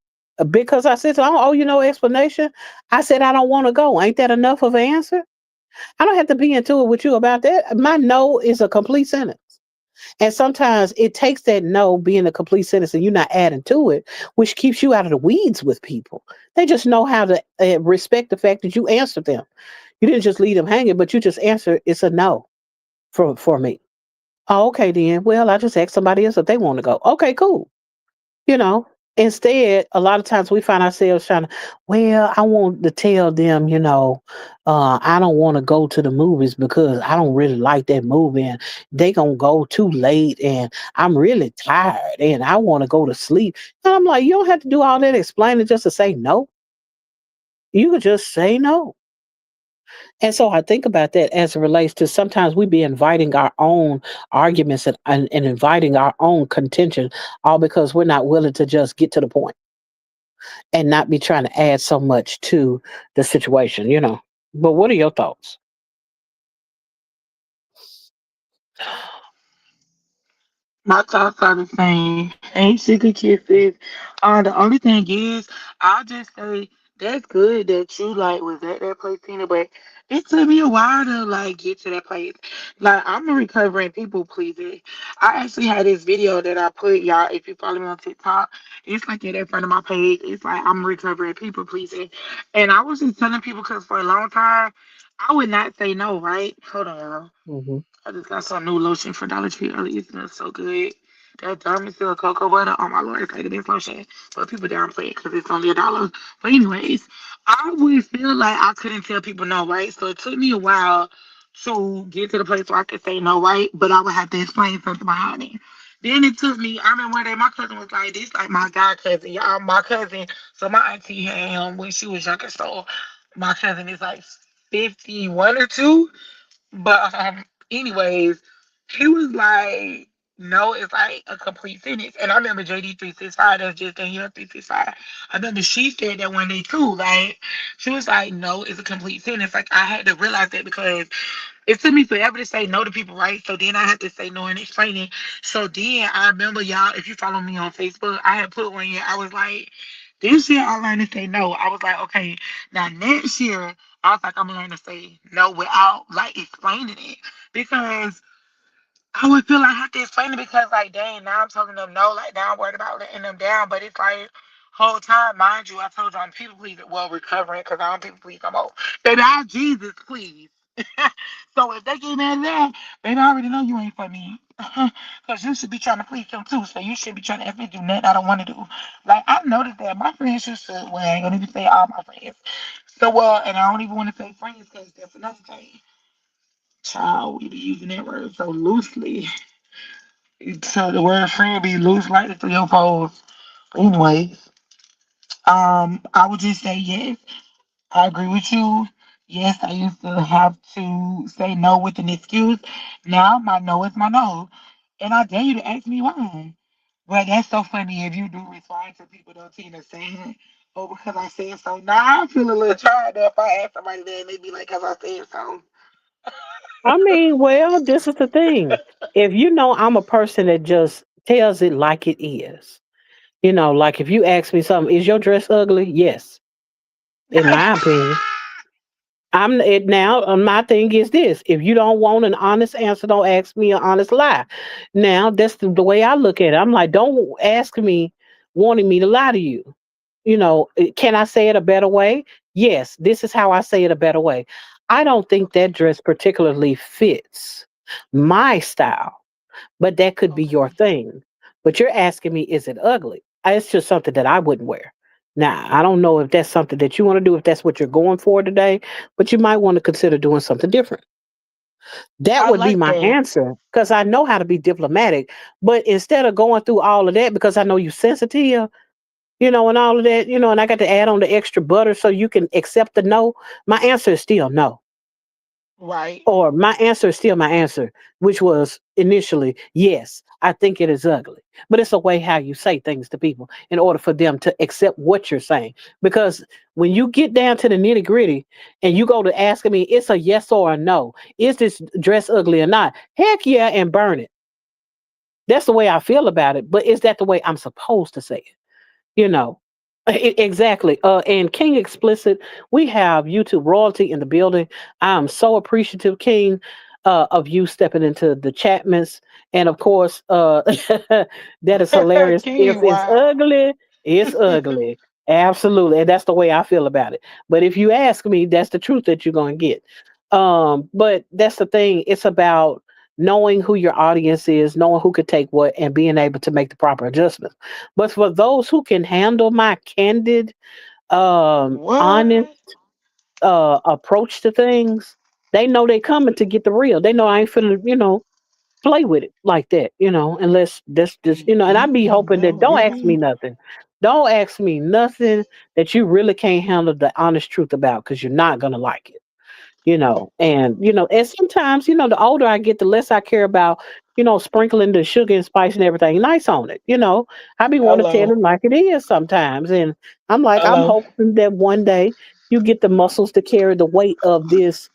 Because I said so. I don't owe you no explanation. I said I don't want to go. Ain't that enough of an answer? I don't have to be into it with you about that. My no is a complete sentence. And sometimes it takes that no being a complete sentence and you're not adding to it, which keeps you out of the weeds with people. They just know how to respect the fact that you answered them. You didn't just leave them hanging, but you just answered it's a no for me. Oh, okay, then. Well, I just asked somebody else if they want to go. Okay, cool. You know, instead, a lot of times we find ourselves trying to, well, I want to tell them, I don't want to go to the movies because I don't really like that movie and they going to go too late and I'm really tired and I want to go to sleep. And I'm like, you don't have to do all that explaining just to say no. You could just say no. And so I think about that as it relates to sometimes we be inviting our own arguments and inviting our own contention, all because we're not willing to just get to the point and not be trying to add so much to the situation. But what are your thoughts? My thoughts are the same. Ain't sugar kisses. The only thing is, I'll just say that's good that you like was at that place, Tina. But it took me a while to like get to that place. Like I'm a recovering people pleaser. I actually had this video that I put y'all. If you follow me on TikTok, it's like at the front of my page. It's like I'm a recovering people pleaser, and I was just telling people because for a long time I would not say no. Right? Hold on, y'all. Hmm. I just got some new lotion for Dollar Tree earlier. It smells so good. That Dermasil cocoa butter. Oh my lord, it's like the best lotion. But people downplay it because it's only $1. But anyways, I would feel like I couldn't tell people no, right? So it took me a while to get to the place where I could say no, right? But I would have to explain something behind it. Then it took me. I remember one day my cousin was like, "This like my god cousin, y'all, my cousin." So my auntie had him when she was younger. So my cousin is like 51 or two. But anyways, he was like, no, it's like a complete sentence. And I remember JD 365, that's just Danielle 365. I remember she said that one day too. Like, she was like, no, it's a complete sentence. Like, I had to realize that because it took me forever to say no to people, right? So then I had to say no and explain it. So then I remember y'all, if you follow me on Facebook, I had put one year, I was like, this year I learned to say no. I was like, okay, now next year, I was like, I'm gonna learn to say no without like explaining it. Because I would feel like I have to explain it because like dang, now I'm telling them no, like now I'm worried about letting them down. But it's like whole time, mind you, I told you I'm people pleasing, well recovering because I don't people please no more. Baby, I Jesus please. So if they get mad at that, baby, I already know you ain't for me. Because you should be trying to please them too. So you should be trying to effing do nothing I don't want to do. Like I noticed that my friends used to, well, I ain't gonna even say all my friends. So and I don't even want to say friends because that's another thing. Child, we be using that word so loosely. So the word friend be loose like the 3 or 4. Anyways, I would just say yes. I agree with you. Yes, I used to have to say no with an excuse. Now my no is my no. And I dare you to ask me why. Well, that's so funny if you do respond to people though, Tina, saying, oh, because I said so. Now I feel a little tired if I ask somebody that and they be like, because I said so. I mean, well, this is the thing. If you know I'm a person that just tells it like it is, like if you ask me something, is your dress ugly? Yes, in my opinion. I'm it now. My thing is this: if you don't want an honest answer, don't ask me an honest lie. Now that's the way I look at it. I'm like, don't ask me wanting me to lie to you. Can I say it a better way? Yes, this is how I say it a better way. I don't think that dress particularly fits my style, but that could be your Okay. thing. But you're asking me, is it ugly? It's just something that I wouldn't wear. Now, I don't know if that's something that you want to do, if that's what you're going for today, but you might want to consider doing something different. That I would be like my that. answer because I know how to be diplomatic. But instead of going through all of that, because I know you sensitive, and all of that, and I got to add on the extra butter so you can accept the no, my answer is still no. Right. Or my answer is still my answer, which was initially, yes, I think it is ugly. But it's a way how you say things to people in order for them to accept what you're saying. Because when you get down to the nitty gritty and you go to asking me, it's a yes or a no. Is this dress ugly or not? Heck yeah, and burn it. That's the way I feel about it. But is that the way I'm supposed to say it? you know exactly. And King Explicit, we have YouTube royalty in the building. I'm so appreciative, King, of you stepping into the Chapmans. And of course, that is hilarious. If King, it's wow. ugly, it's ugly. Absolutely. And that's the way I feel about it. But if you ask me, that's the truth that you're going to get. But that's the thing. It's about knowing who your audience is, knowing who could take what, and being able to make the proper adjustments. But for those who can handle my candid, honest What? approach to things, they know they coming to get the real. They know I ain't finna, play with it like that, unless that's just, and I Get be in hoping the that don't ask me ring. nothing. Don't ask me nothing that you really can't handle the honest truth about because you're not gonna like it. And sometimes, the older I get, the less I care about, sprinkling the sugar and spice and everything nice on it. I be want to tell Hello. them like it is sometimes. And I'm like, I'm Hello. hoping that one day you get the muscles to carry the weight of this,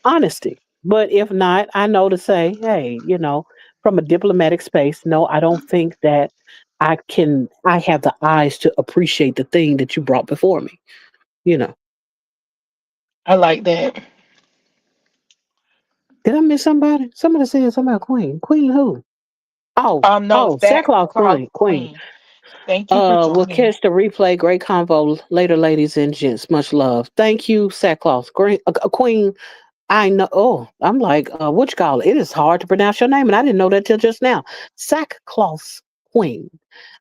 honesty. But if not, I know to say, hey, from a diplomatic space, no, I don't think that I have the eyes to appreciate the thing that you brought before me, you know. I like that. Did I miss somebody? Somebody said something about Queen. Queen who? Oh, No, Sackcloth sackcloth Queen. Queen. queen. Thank you for We'll joining. catch the replay. Great convo later, ladies and gents. Much love. Thank you, Sackcloth. Great, Queen. I know. Oh, I'm like, what you call it? It is hard to pronounce your name, and I didn't know that till just now. Sackcloth Queen.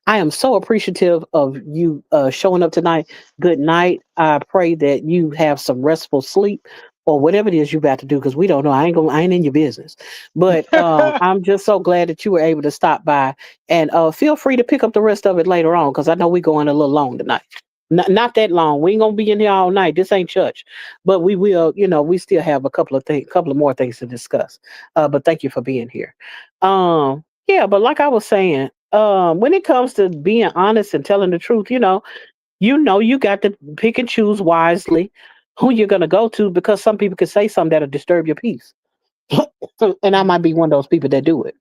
I am so appreciative of you showing up tonight. Good night. I pray that you have some restful sleep or whatever it is you about to do because we don't know. I ain't in your business. But I'm just so glad that you were able to stop by and feel free to pick up the rest of it later on because I know we're going a little long tonight. Not that long. We ain't gonna be in here all night. This ain't church, but we will. We still have couple of more things to discuss. But thank you for being here. Yeah, but like I was saying, when it comes to being honest and telling the truth, you got to pick and choose wisely who you're gonna go to because some people could say something that'll disturb your peace. And I might be one of those people that do it,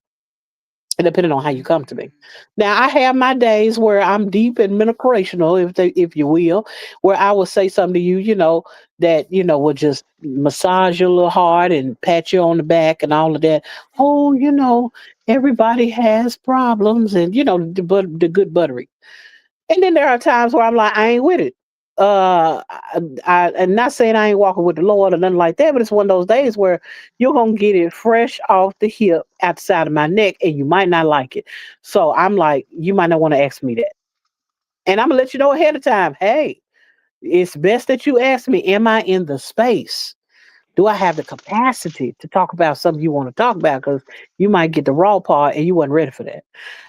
and depending on how you come to me. Now I have my days where I'm deep and recreational, if you will, where I will say something to you, that will just massage your little heart and pat you on the back and all of that. Oh, everybody has problems, and the good buttery. And then there are times where I'm like, I ain't with it. I'm not saying I ain't walking with the Lord or nothing like that, but it's one of those days where you're gonna get it fresh off the hip outside of my neck, and you might not like it. So I'm like, you might not want to ask me that, and I'm gonna let you know ahead of time. Hey, it's best that you ask me. Am I in the space? Do I have the capacity to talk about something you want to talk about? Because you might get the raw part, and you wasn't ready for that.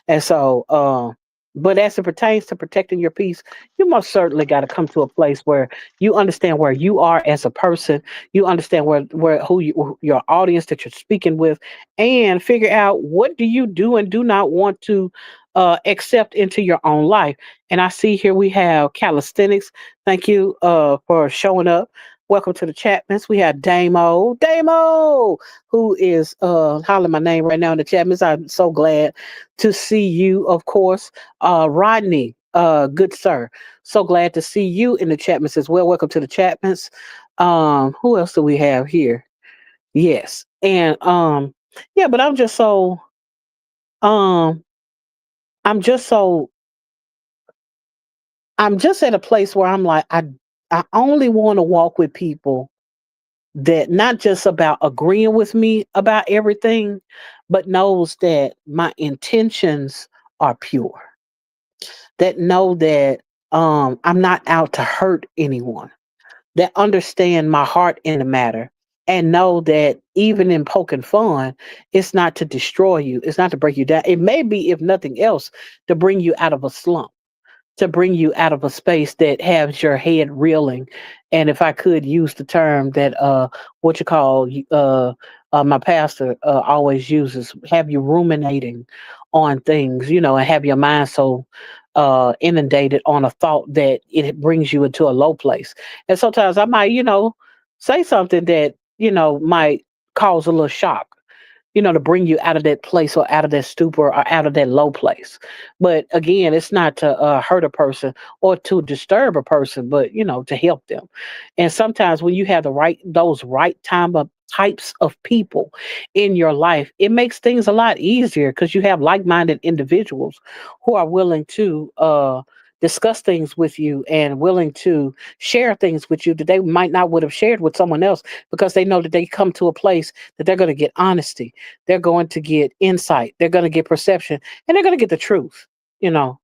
And so, But as it pertains to protecting your peace, you most certainly got to come to a place where you understand where you are as a person. You understand where who your audience that you're speaking with, and figure out what do you do and do not want to accept into your own life. And I see here we have calisthenics. Thank you for showing up. Welcome to the chat, miss. We have Damo, who is hollering my name right now in the chat, miss. I'm so glad to see you, of course. Rodney, good sir. So glad to see you in the Chapmans as well. Welcome to the Chapmans. Who else do we have here? Yes. And yeah, but um I'm just so I'm just at a place where I'm like I only want to walk with people that not just about agreeing with me about everything, but knows that my intentions are pure. That know that I'm not out to hurt anyone, that understand my heart in the matter, and know that even in poking fun, it's not to destroy you, it's not to break you down. It may be, if nothing else, to bring you out of a slump, to bring you out of a space that has your head reeling. And if I could use the term that what you call my pastor always uses, have you ruminating on things, and have your mind so inundated on a thought that it brings you into a low place. And sometimes I might, say something that, might cause a little shock, to bring you out of that place or out of that stupor or out of that low place. But again, it's not to hurt a person or to disturb a person, but to help them. And sometimes when you have those right time of types of people in your life, it makes things a lot easier because you have like-minded individuals who are willing to discuss things with you and willing to share things with you that they might not would have shared with someone else, because they know that they come to a place that they're going to get honesty, they're going to get insight, they're going to get perception, and they're going to get the truth, you know.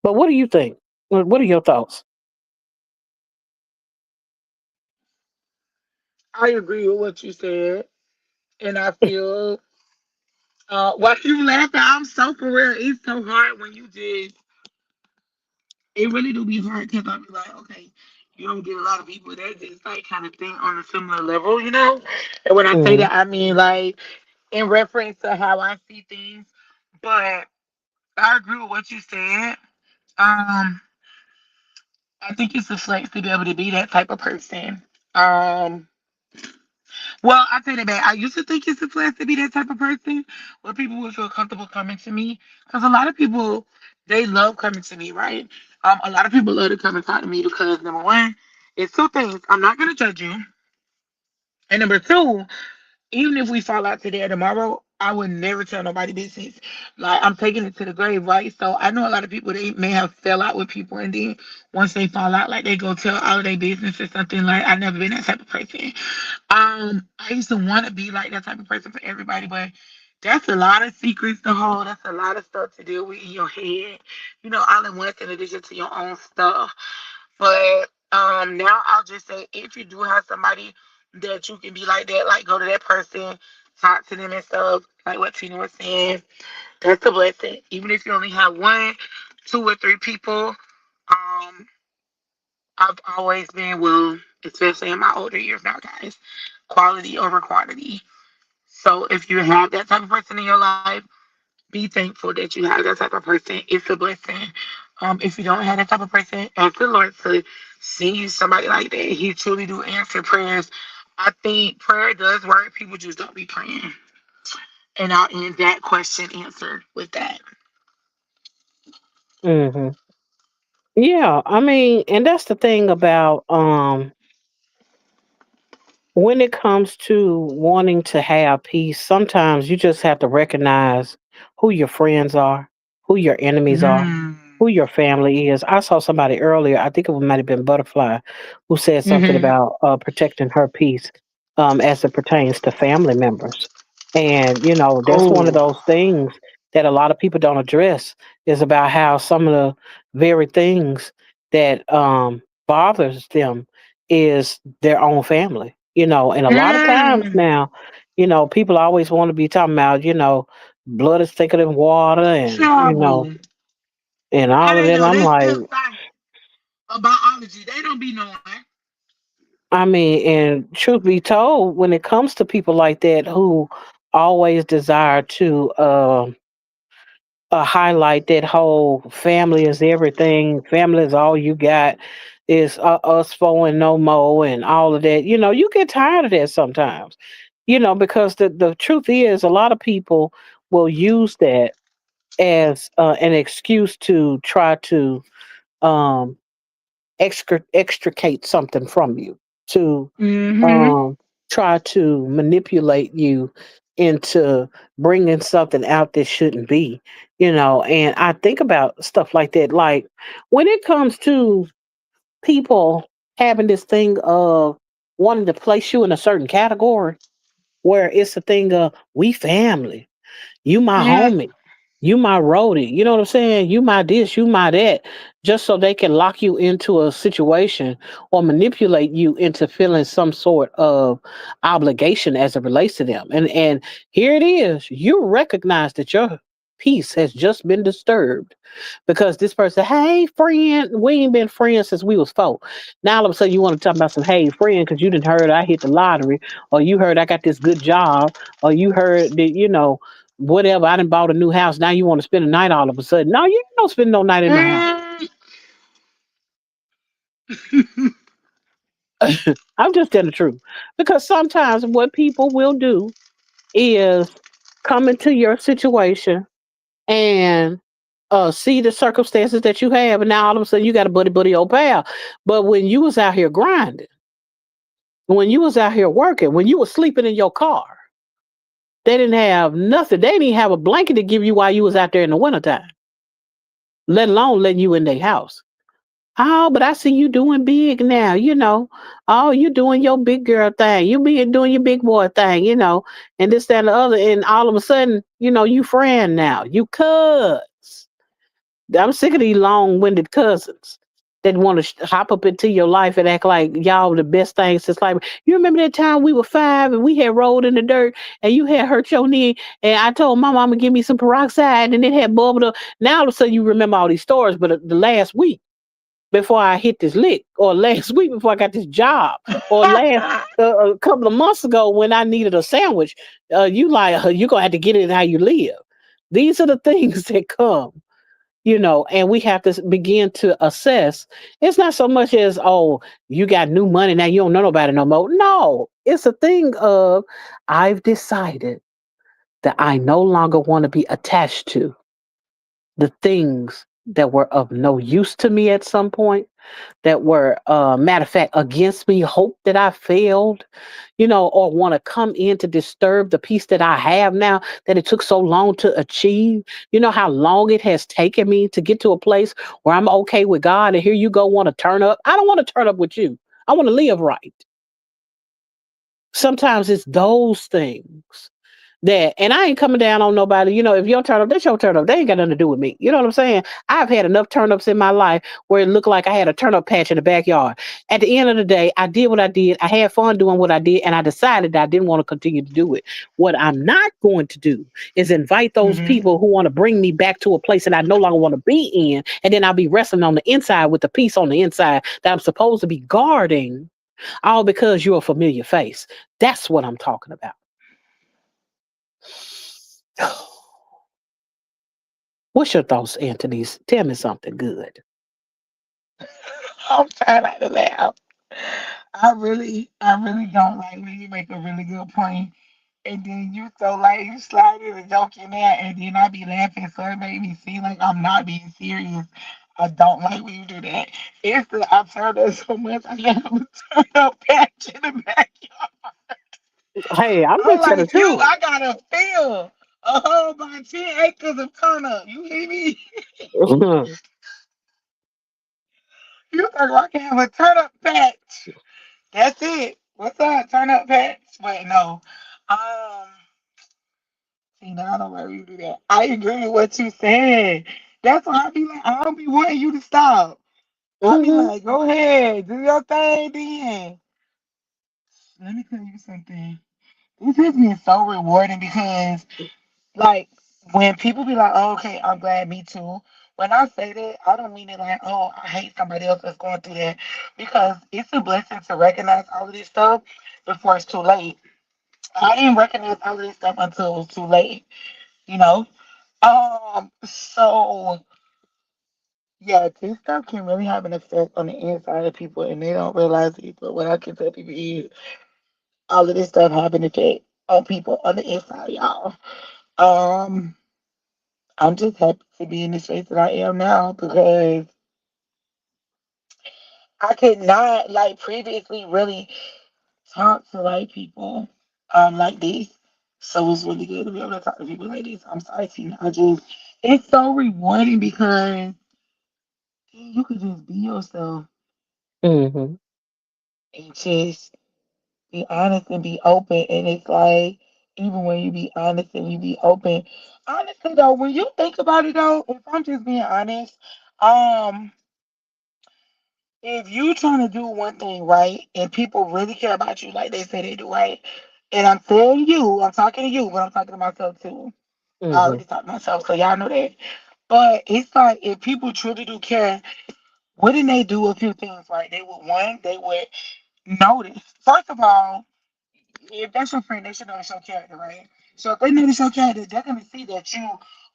But what do you think? What are your thoughts? I agree with what you said, and I feel why you laughing? I'm so for real. It's so hard when you just. It really do be hard because I be like, okay, you don't get a lot of people that just like kind of think on a similar level, you know. And when I say Mm, that, I mean like in reference to how I see things. But I agree with what you said. Um, I think it's a flex to be able to be that type of person. Um, well, I take that back. I used to think it's a flex to be that type of person where people would feel comfortable coming to me because a lot of people they love coming to me, right? A lot of people love to come and talk to me because number one, it's two things. I'm not gonna judge you, and number two, even if we fall out today or tomorrow, I would never tell nobody business. Like I'm taking it to the grave, right? So I know a lot of people they may have fell out with people, and then once they fall out, like they go tell all of their business or something. Like I never been that type of person. I used to want to be like that type of person for everybody, but that's a lot of secrets to hold. That's a lot of stuff to deal with in your head. All at once in addition to your own stuff. But now I'll just say if you do have somebody that you can be like that, like go to that person, talk to them and stuff, like what Tina was saying, that's a blessing. Even if you only have one, two or three people, I've always been well, especially in my older years now, guys, quality over quantity. So if you have that type of person in your life, be thankful that you have that type of person. It's a blessing. If you don't have that type of person, ask the Lord to send you somebody like that. He truly do answer prayers. I think prayer does work. People just don't be praying. And I'll end that question answered with that. hmm Yeah, I mean, and that's the thing about when it comes to wanting to have peace, sometimes you just have to recognize who your friends are, who your enemies are, Mm. who your family is. I saw somebody earlier, I think it might have been Butterfly, who said something Mm-hmm. about protecting her peace as it pertains to family members. And, that's one of Oh. those things that a lot of people don't address, is about how some of the very things that bothers them is their own family. And a lot of times Mm. now, people always want to be talking about, blood is thicker than water, and Trouble. and all How of they that. know? I'm They like, still science or biology. They don't be knowing. I mean, and truth be told, when it comes to people like that who always desire to highlight that whole family is everything, family is all you got, is us four and no more, and all of that. You get tired of that sometimes. Because the truth is, a lot of people will use that as an excuse to try to um, extricate something from you, to Mm-hmm. um, try to manipulate you into bringing something out that shouldn't be. And I think about stuff like that. Like when it comes to people having this thing of wanting to place you in a certain category, where it's a thing of we family, you my Yeah. homie. You my roadie. You know what I'm saying? You my this, you my that. Just so they can lock you into a situation or manipulate you into feeling some sort of obligation as it relates to them. And here it is. You recognize that your peace has just been disturbed because this person, hey friend, we ain't been friends since we was four. Now all of a sudden you want to talk about some hey friend because you didn't heard I hit the lottery, or you heard I got this good job, or you heard that whatever. I done bought a new house. Now you want to spend the night all of a sudden. No, you don't spend no night in my house. Mm. I'm just telling the truth. Because sometimes what people will do is come into your situation and see the circumstances that you have, and now all of a sudden you got a buddy old pal. But when you was out here grinding, when you was out here working, when you was sleeping in your car, they didn't have nothing. They didn't even have a blanket to give you while you was out there in the wintertime, let alone letting you in their house. Oh, but I see you doing big now. Oh, you doing your big girl thing. You being doing your big boy thing. And this, that, and the other. And all of a sudden, you friend now. You cuz. I'm sick of these long-winded cousins that want to hop up into your life and act like y'all the best things since life. You remember that time we were 5 and we had rolled in the dirt and you had hurt your knee and I told my mama give me some peroxide and it had bubbled up. Now all of a sudden you remember all these stories, but the last week before I hit this lick, or last week before I got this job, or last a couple of months ago when I needed a sandwich, you like you gonna have to get it how you live. These are the things that come, and we have to begin to assess. It's not so much as you got new money now you don't know nobody no more. No, it's a thing of I've decided that I no longer want to be attached to the things that were of no use to me at some point, that were matter of fact against me, hope that I failed, or want to come in to disturb the peace that I have now that it took so long to achieve. You know how long it has taken me to get to a place where I'm okay with God, and here you go want to turn up. I don't want to turn up with you. I want to live right. Sometimes it's those things that, and I ain't coming down on nobody. If your turn up, that's your turn up. They ain't got nothing to do with me. You know what I'm saying? I've had enough turn ups in my life where it looked like I had a turn up patch in the backyard. At the end of the day, I did what I did. I had fun doing what I did, and I decided that I didn't want to continue to do it. What I'm not going to do is invite those Mm-hmm. people who want to bring me back to a place that I no longer want to be in, and then I'll be wrestling on the inside with the peace on the inside that I'm supposed to be guarding, all because you're a familiar face. That's what I'm talking about. What's your thoughts, Anthony? Tell me something good. I'm trying not to laugh. I really don't like when you make a really good point, and then you so like you slide in a joke in there, and then I be laughing, so it made me seem like I'm not being serious. I don't like when you do that. It's the I turned up so much, I have a turn up patch in the backyard. Hey, I'm I'm just telling the like you, truth. I gotta feel a whole by 10 acres of turn up. You hear me? You think I can have a turn up patch? That's it. What's up? Turn up patch. Wait, no. Um, see, now I don't know you do that. I agree with what you said. That's why I be like, I don't be wanting you to stop. I be Hmm. like, go ahead, do your thing then. Let me tell you something. This has been so rewarding because, like, when people be like, oh, okay, I'm glad, me too. when I say that, I don't mean it like, oh, I hate somebody else that's going through that, because it's a blessing to recognize all of this stuff before it's too late. I didn't recognize all of this stuff until it was too late, you know. So yeah, this stuff can really have an effect on the inside of people, and they don't realize it. But what I can tell people is, all of this stuff have an effect on people on the inside, y'all. Um, I'm just happy to be in the space that I am now, because I could not, like, previously really talk to like people like this. So it's really good to be able to talk to people like this. I'm sorry, Tina. I just, it's so rewarding because you could just be yourself Mm-hmm. and just be honest and be open. And it's like, even when you be honest and you be open, honestly though, when you think about it though, if I'm just being honest, um, if you trying to do one thing right and people really care about you like they say they do, right? And I'm telling you, I'm talking to you, but I'm talking to myself too. I Mm-hmm. already talked to myself, so y'all know that. But it's like, if people truly do care, wouldn't they do a few things right? They would, one, they would notice. First of all, if that's your friend, they should notice your character, right? So if they notice your character, they're gonna see that you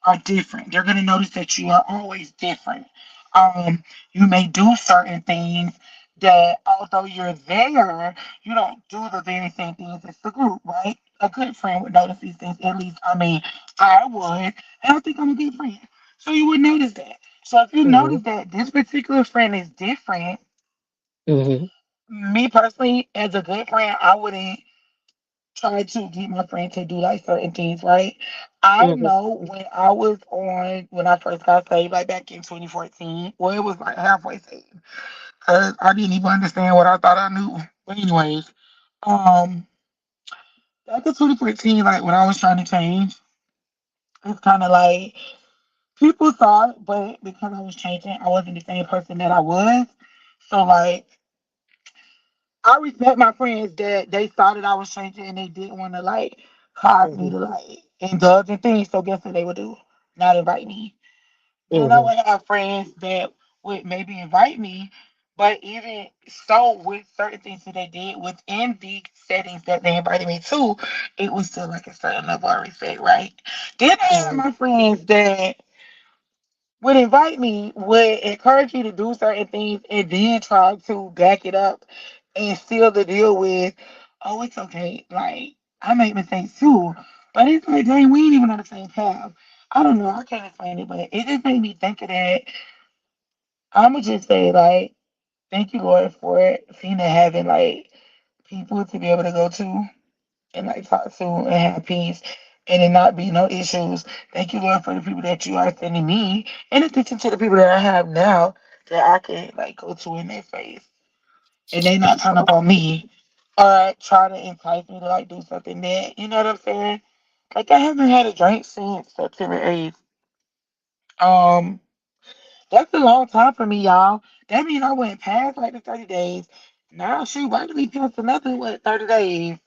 are different. They're gonna notice that you are always different. You may do certain things that, although you're there, you don't do the very same things as the group, right? A good friend would notice these things. At least, I mean, I would, and I think I'm a good friend. So you would notice that. So if you Mm-hmm. notice that this particular friend is different, Mm-hmm. me personally, as a good friend, I wouldn't try to get my friend to do like certain things, right? I Mm-hmm. know when I first got saved, like back in 2014, well, it was like halfway saved, because I didn't even understand what I thought I knew. But anyways, um, back in 2014, like when I was trying to change, it's kind of like people saw it, but because I was changing, I wasn't the same person that I was. So like, I respect my friends that they saw that I was changing and they didn't want to like cause me Mm-hmm. to like indulge in things. So guess what they would do? Not invite me. Then I Mm-hmm. would have friends that would maybe invite me, but even so, with certain things that they did within the settings that they invited me to, it was still like a certain level of respect, right? Then I have Mm-hmm. my friends that would invite me, would encourage me to do certain things, and then try to back it up and seal the deal with, oh, it's okay. Like, I make mistakes too. But it's like, dang, we ain't even on the same path. I don't know. I can't explain it, but it just made me think of that. I'm going to just say, like, thank you, Lord, for Fina having, like, people to be able to go to and, like, talk to and have peace and it not be no issues. Thank you, Lord, for the people that you are sending me, in addition to the people that I have now that I can, like, go to in their face. And they not turn up on me or try to entice me to, like, do something that, you know what I'm saying? Like, I haven't had a drink since September 8th. Um, That's a long time for me, y'all. That means I went past like the 30 days. Now, shoot, why do we past another, what, 30 days?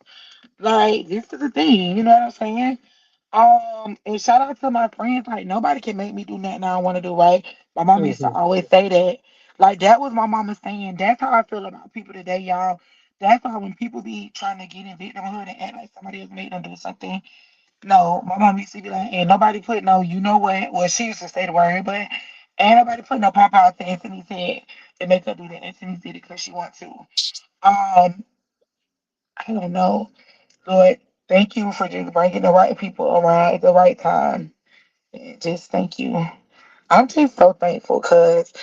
Like, this is the thing, you know what I'm saying? And shout out to my friends. Like, nobody can make me do nothing I don't want to do, right? My mom used to Mm-hmm. always say that. Like, that was my mama saying. That's how I feel about people today, y'all. That's why when people be trying to get in victimhood and act like somebody else made them do something, no, my mom used to be like, ain't nobody put no, you know what? Well, she used to say the word, but ain't nobody put no pop out to Anthony's head and make her do that. Anthony did it because she wants to. I don't know, Lord. Thank you for just bringing the right people around at the right time. And just thank you. I'm just so thankful because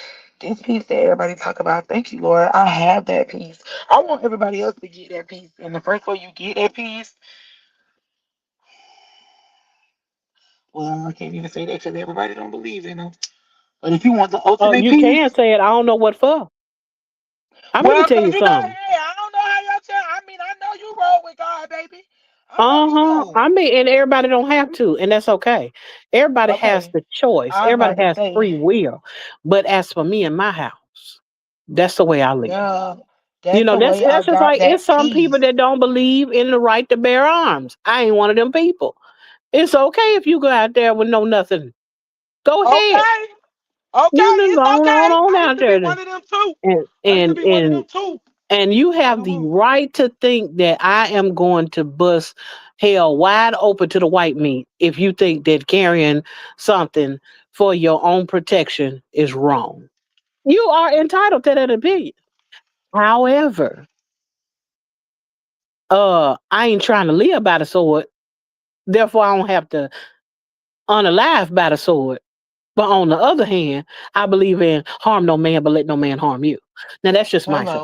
this peace that everybody talk about, thank you, Lord. I have that peace. I want everybody else to get that peace. And the first way you get that peace, well, I can't even say that because everybody don't believe in them. But if you want the Oh, ultimate you peace, can say it. I don't know what for. Let me well, tell because you you're not something. here. I don't know how y'all tell. I mean, I know you roll with God, baby. I know you Uh-huh. do. I mean, and everybody don't have to, and that's okay. Everybody has Okay. the choice. I was Everybody about to has free say, will. But as for me and my house, that's the way I live. yeah, You that's know, the way I that's just got like it's that some people peace. that don't believe in the right to bear arms. I ain't one of them people. It's okay if you go out there with no nothing. Go ahead. Okay. Okay, You just it's okay. on I used out to be there. one of them too. And I used to and be one of and them too. and you I have don't the want. right to think that I am going to bust hell wide open to the white meat if you think that carrying something for your own protection is wrong. You are entitled to that opinion. However, I ain't trying to live by the sword, therefore I don't have to unalive by the sword. But on the other hand, I believe in harm no man, but let no man harm you. Now that's just my thing.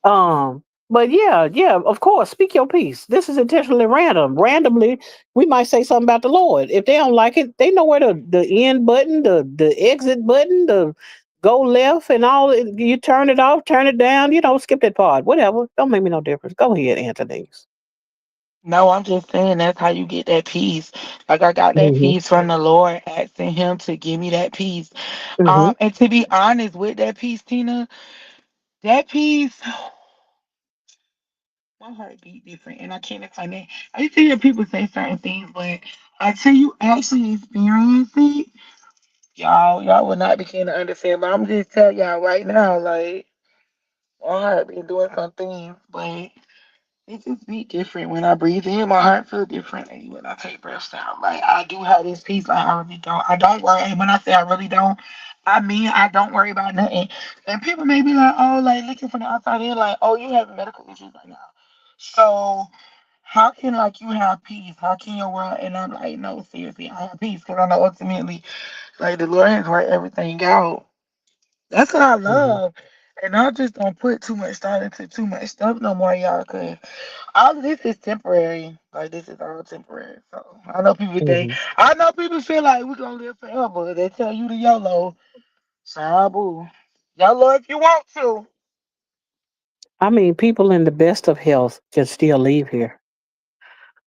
Hello. But yeah, of course, speak your piece. This is intentionally random. Randomly, we might say something about the Lord. If they don't like it, they know where the end button, the exit button, the go left, and all. You turn it off, turn it down. Skip that part. Whatever. Don't make me no difference. Go ahead, Anthony's. No, I'm just saying that's how you get that peace. Like I got that Hmm. peace from the Lord, asking Him to give me that peace. Hmm. And to be honest with that peace, Tina, that peace, my heart beat different, and I can't explain it. I used to hear people say certain things, but until you actually experience it, y'all will not begin to understand. But I'm just telling y'all right now, like my heart been doing some things, but it just be different when I breathe in. My heart feel differently when I take breaths out. Like I do have this peace. Like I really don't. I don't worry. And when I say I really don't, I mean I don't worry about nothing. And people may be like, oh, like looking from the outside in, like, oh, you have medical issues right now. So how can like you have peace? How can your world? And I'm like, no, seriously, I have peace because I know ultimately, like the Lord has worked everything out. That's what I Hmm. love. And I just don't put too much thought into too much stuff no more, y'all. Cause all of this is temporary. Like this is all temporary. So I know people think Hmm. I know people feel like we're gonna live forever. They tell you to YOLO. Sabu. YOLO if you want to. I mean, people in the best of health can still leave here.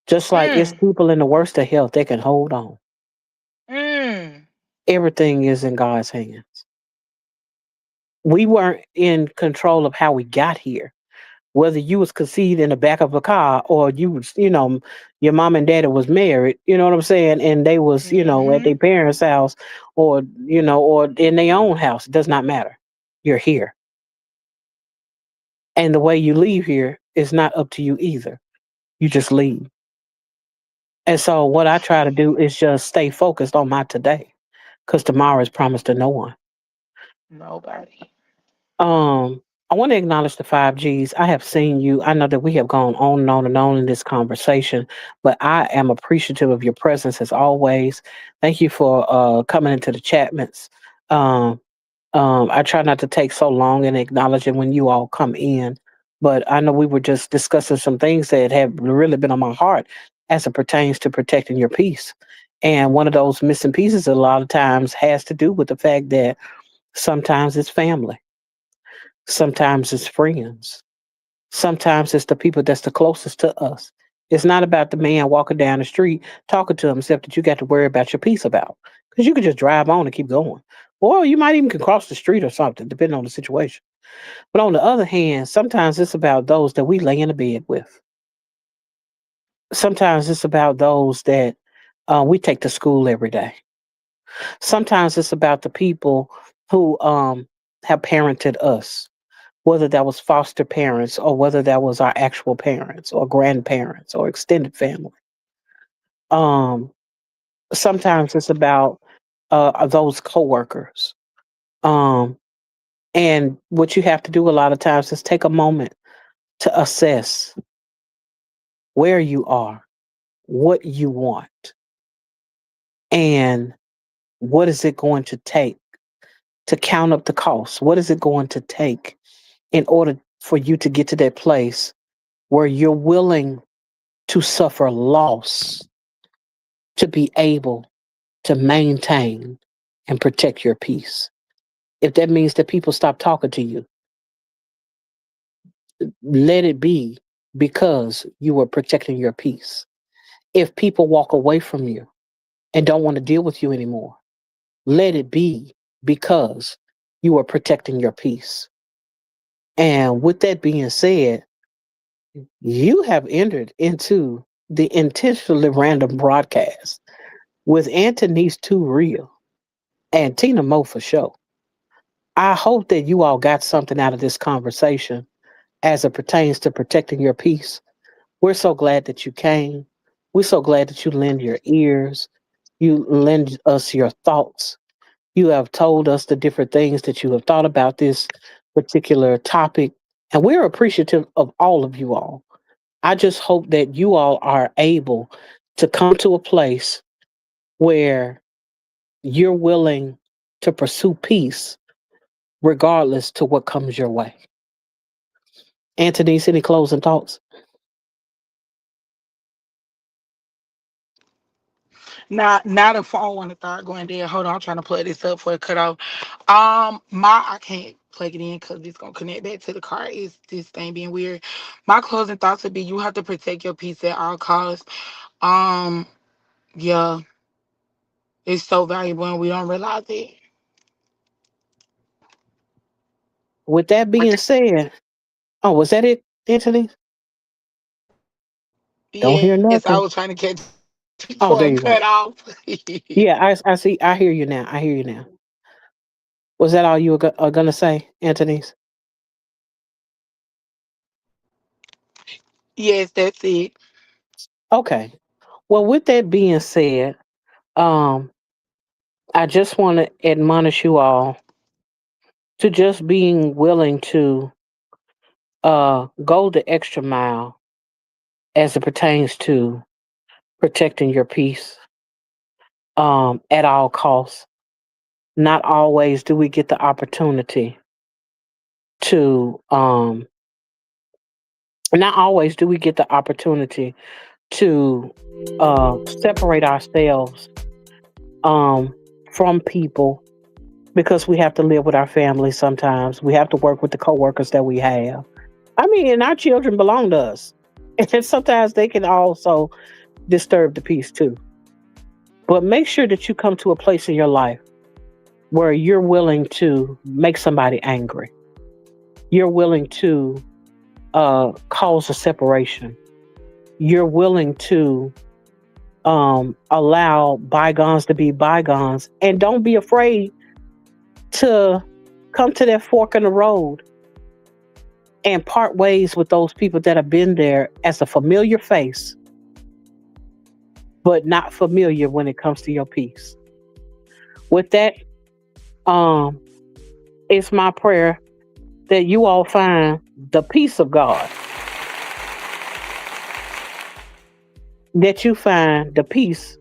Just like it's Mm. people in the worst of health, they can hold on. Mm. Everything is in God's hands. We weren't in control of how we got here. Whether you was conceived in the back of a car or you was, your mom and daddy was married, you know what I'm saying? And they was, at Mm-hmm. their parents' house or in their own house. It does not matter. You're here. And the way you leave here is not up to you either. You just leave. And so what I try to do is just stay focused on my today. Because tomorrow is promised to no one. Nobody. Um, I want to acknowledge the 5Gs. I have seen you. I know that we have gone on and on and on in this conversation, but I am appreciative of your presence as always. Thank you for coming into the chatments. Um, I try not to take so long in acknowledging when you all come in, but I know we were just discussing some things that have really been on my heart as it pertains to protecting your peace. And one of those missing pieces a lot of times has to do with the fact that sometimes it's family. Sometimes it's friends. Sometimes it's the people that's the closest to us. It's not about the man walking down the street talking to himself that you got to worry about your peace about. Because you can just drive on and keep going. Or you might even can cross the street or something, depending on the situation. But on the other hand, sometimes it's about those that we lay in the bed with. Sometimes it's about those that we take to school every day. Sometimes it's about the people who have parented us, whether that was foster parents or whether that was our actual parents or grandparents or extended family. Um, Sometimes it's about those coworkers. Um, and what you have to do a lot of times is take a moment to assess where you are, what you want, and what is it going to take to count up the costs? What is it going to take in order for you to get to that place where you're willing to suffer loss to be able to maintain and protect your peace. If that means that people stop talking to you, let it be because you were protecting your peace. If people walk away from you and don't want to deal with you anymore, let it be because you are protecting your peace. And with that being said, you have entered into the intentionally random broadcast with Anthony's Too Real. and Tina Mo for sure. I hope that you all got something out of this conversation as it pertains to protecting your peace. We're so glad that you came. We're so glad that you lend your ears. You lend us your thoughts. You have told us the different things that you have thought about this particular topic. And we're appreciative of all of you all. I just hope that you all are able to come to a place where you're willing to pursue peace regardless to what comes your way. Anthony, any closing thoughts? Now the phone want to start going dead. Hold on, I'm trying to plug this up for it cut off. I can't plug it in because it's gonna connect back to the car. Is this thing being weird? My closing thoughts would be: you have to protect your peace at all costs. Um, yeah, it's so valuable and we don't realize it. With that being said, oh, was that it, Anthony? Don't Yes, hear I was trying nothing. to catch it before it cut Oh, there off. you go. Yeah, I see. I hear you now. I hear you now. Was that all you were are going to say, Anthony's? Yes, that's it. Okay. Well, with that being said, um, I just want to admonish you all to just being willing to go the extra mile as it pertains to protecting your peace at all costs. Not always do we get the opportunity to not always do we get the opportunity to separate ourselves um, from people because we have to live with our families sometimes. We have to work with the coworkers that we have. I mean, and our children belong to us. And sometimes they can also disturb the peace too. But make sure that you come to a place in your life where you're willing to make somebody angry. You're willing to cause a separation. You're willing to allow bygones to be bygones. And don't be afraid to come to that fork in the road and part ways with those people that have been there as a familiar face, but not familiar when it comes to your peace. With that, um, it's my prayer that you all find the peace of God, that you find the peace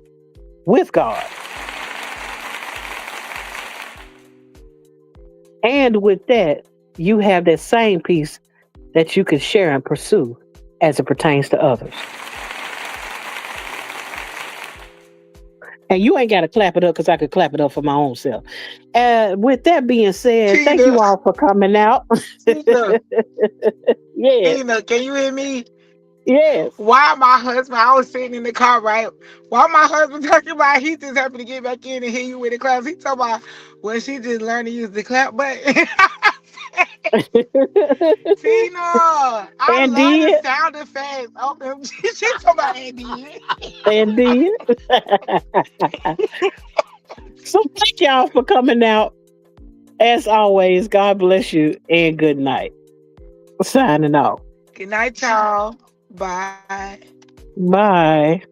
with God. And with that, you have that same peace that you can share and pursue as it pertains to others. And you ain't got to clap it up because I could clap it up for my own self. With that being said, thank Tina, you all for coming out. Tina, Yes, Tina, can you hear me? yes. Why my husband? I was sitting in the car, right? Why my husband talking about he just happened to get back in and hear you with the claps? He talking about well, she just learned to use the clap button. Tina, I And love the did, sound effects. OMG, she talking about Andy. and did. So thank y'all for coming out. As always, God bless you and good night. Signing off. Good night, y'all. Bye. Bye.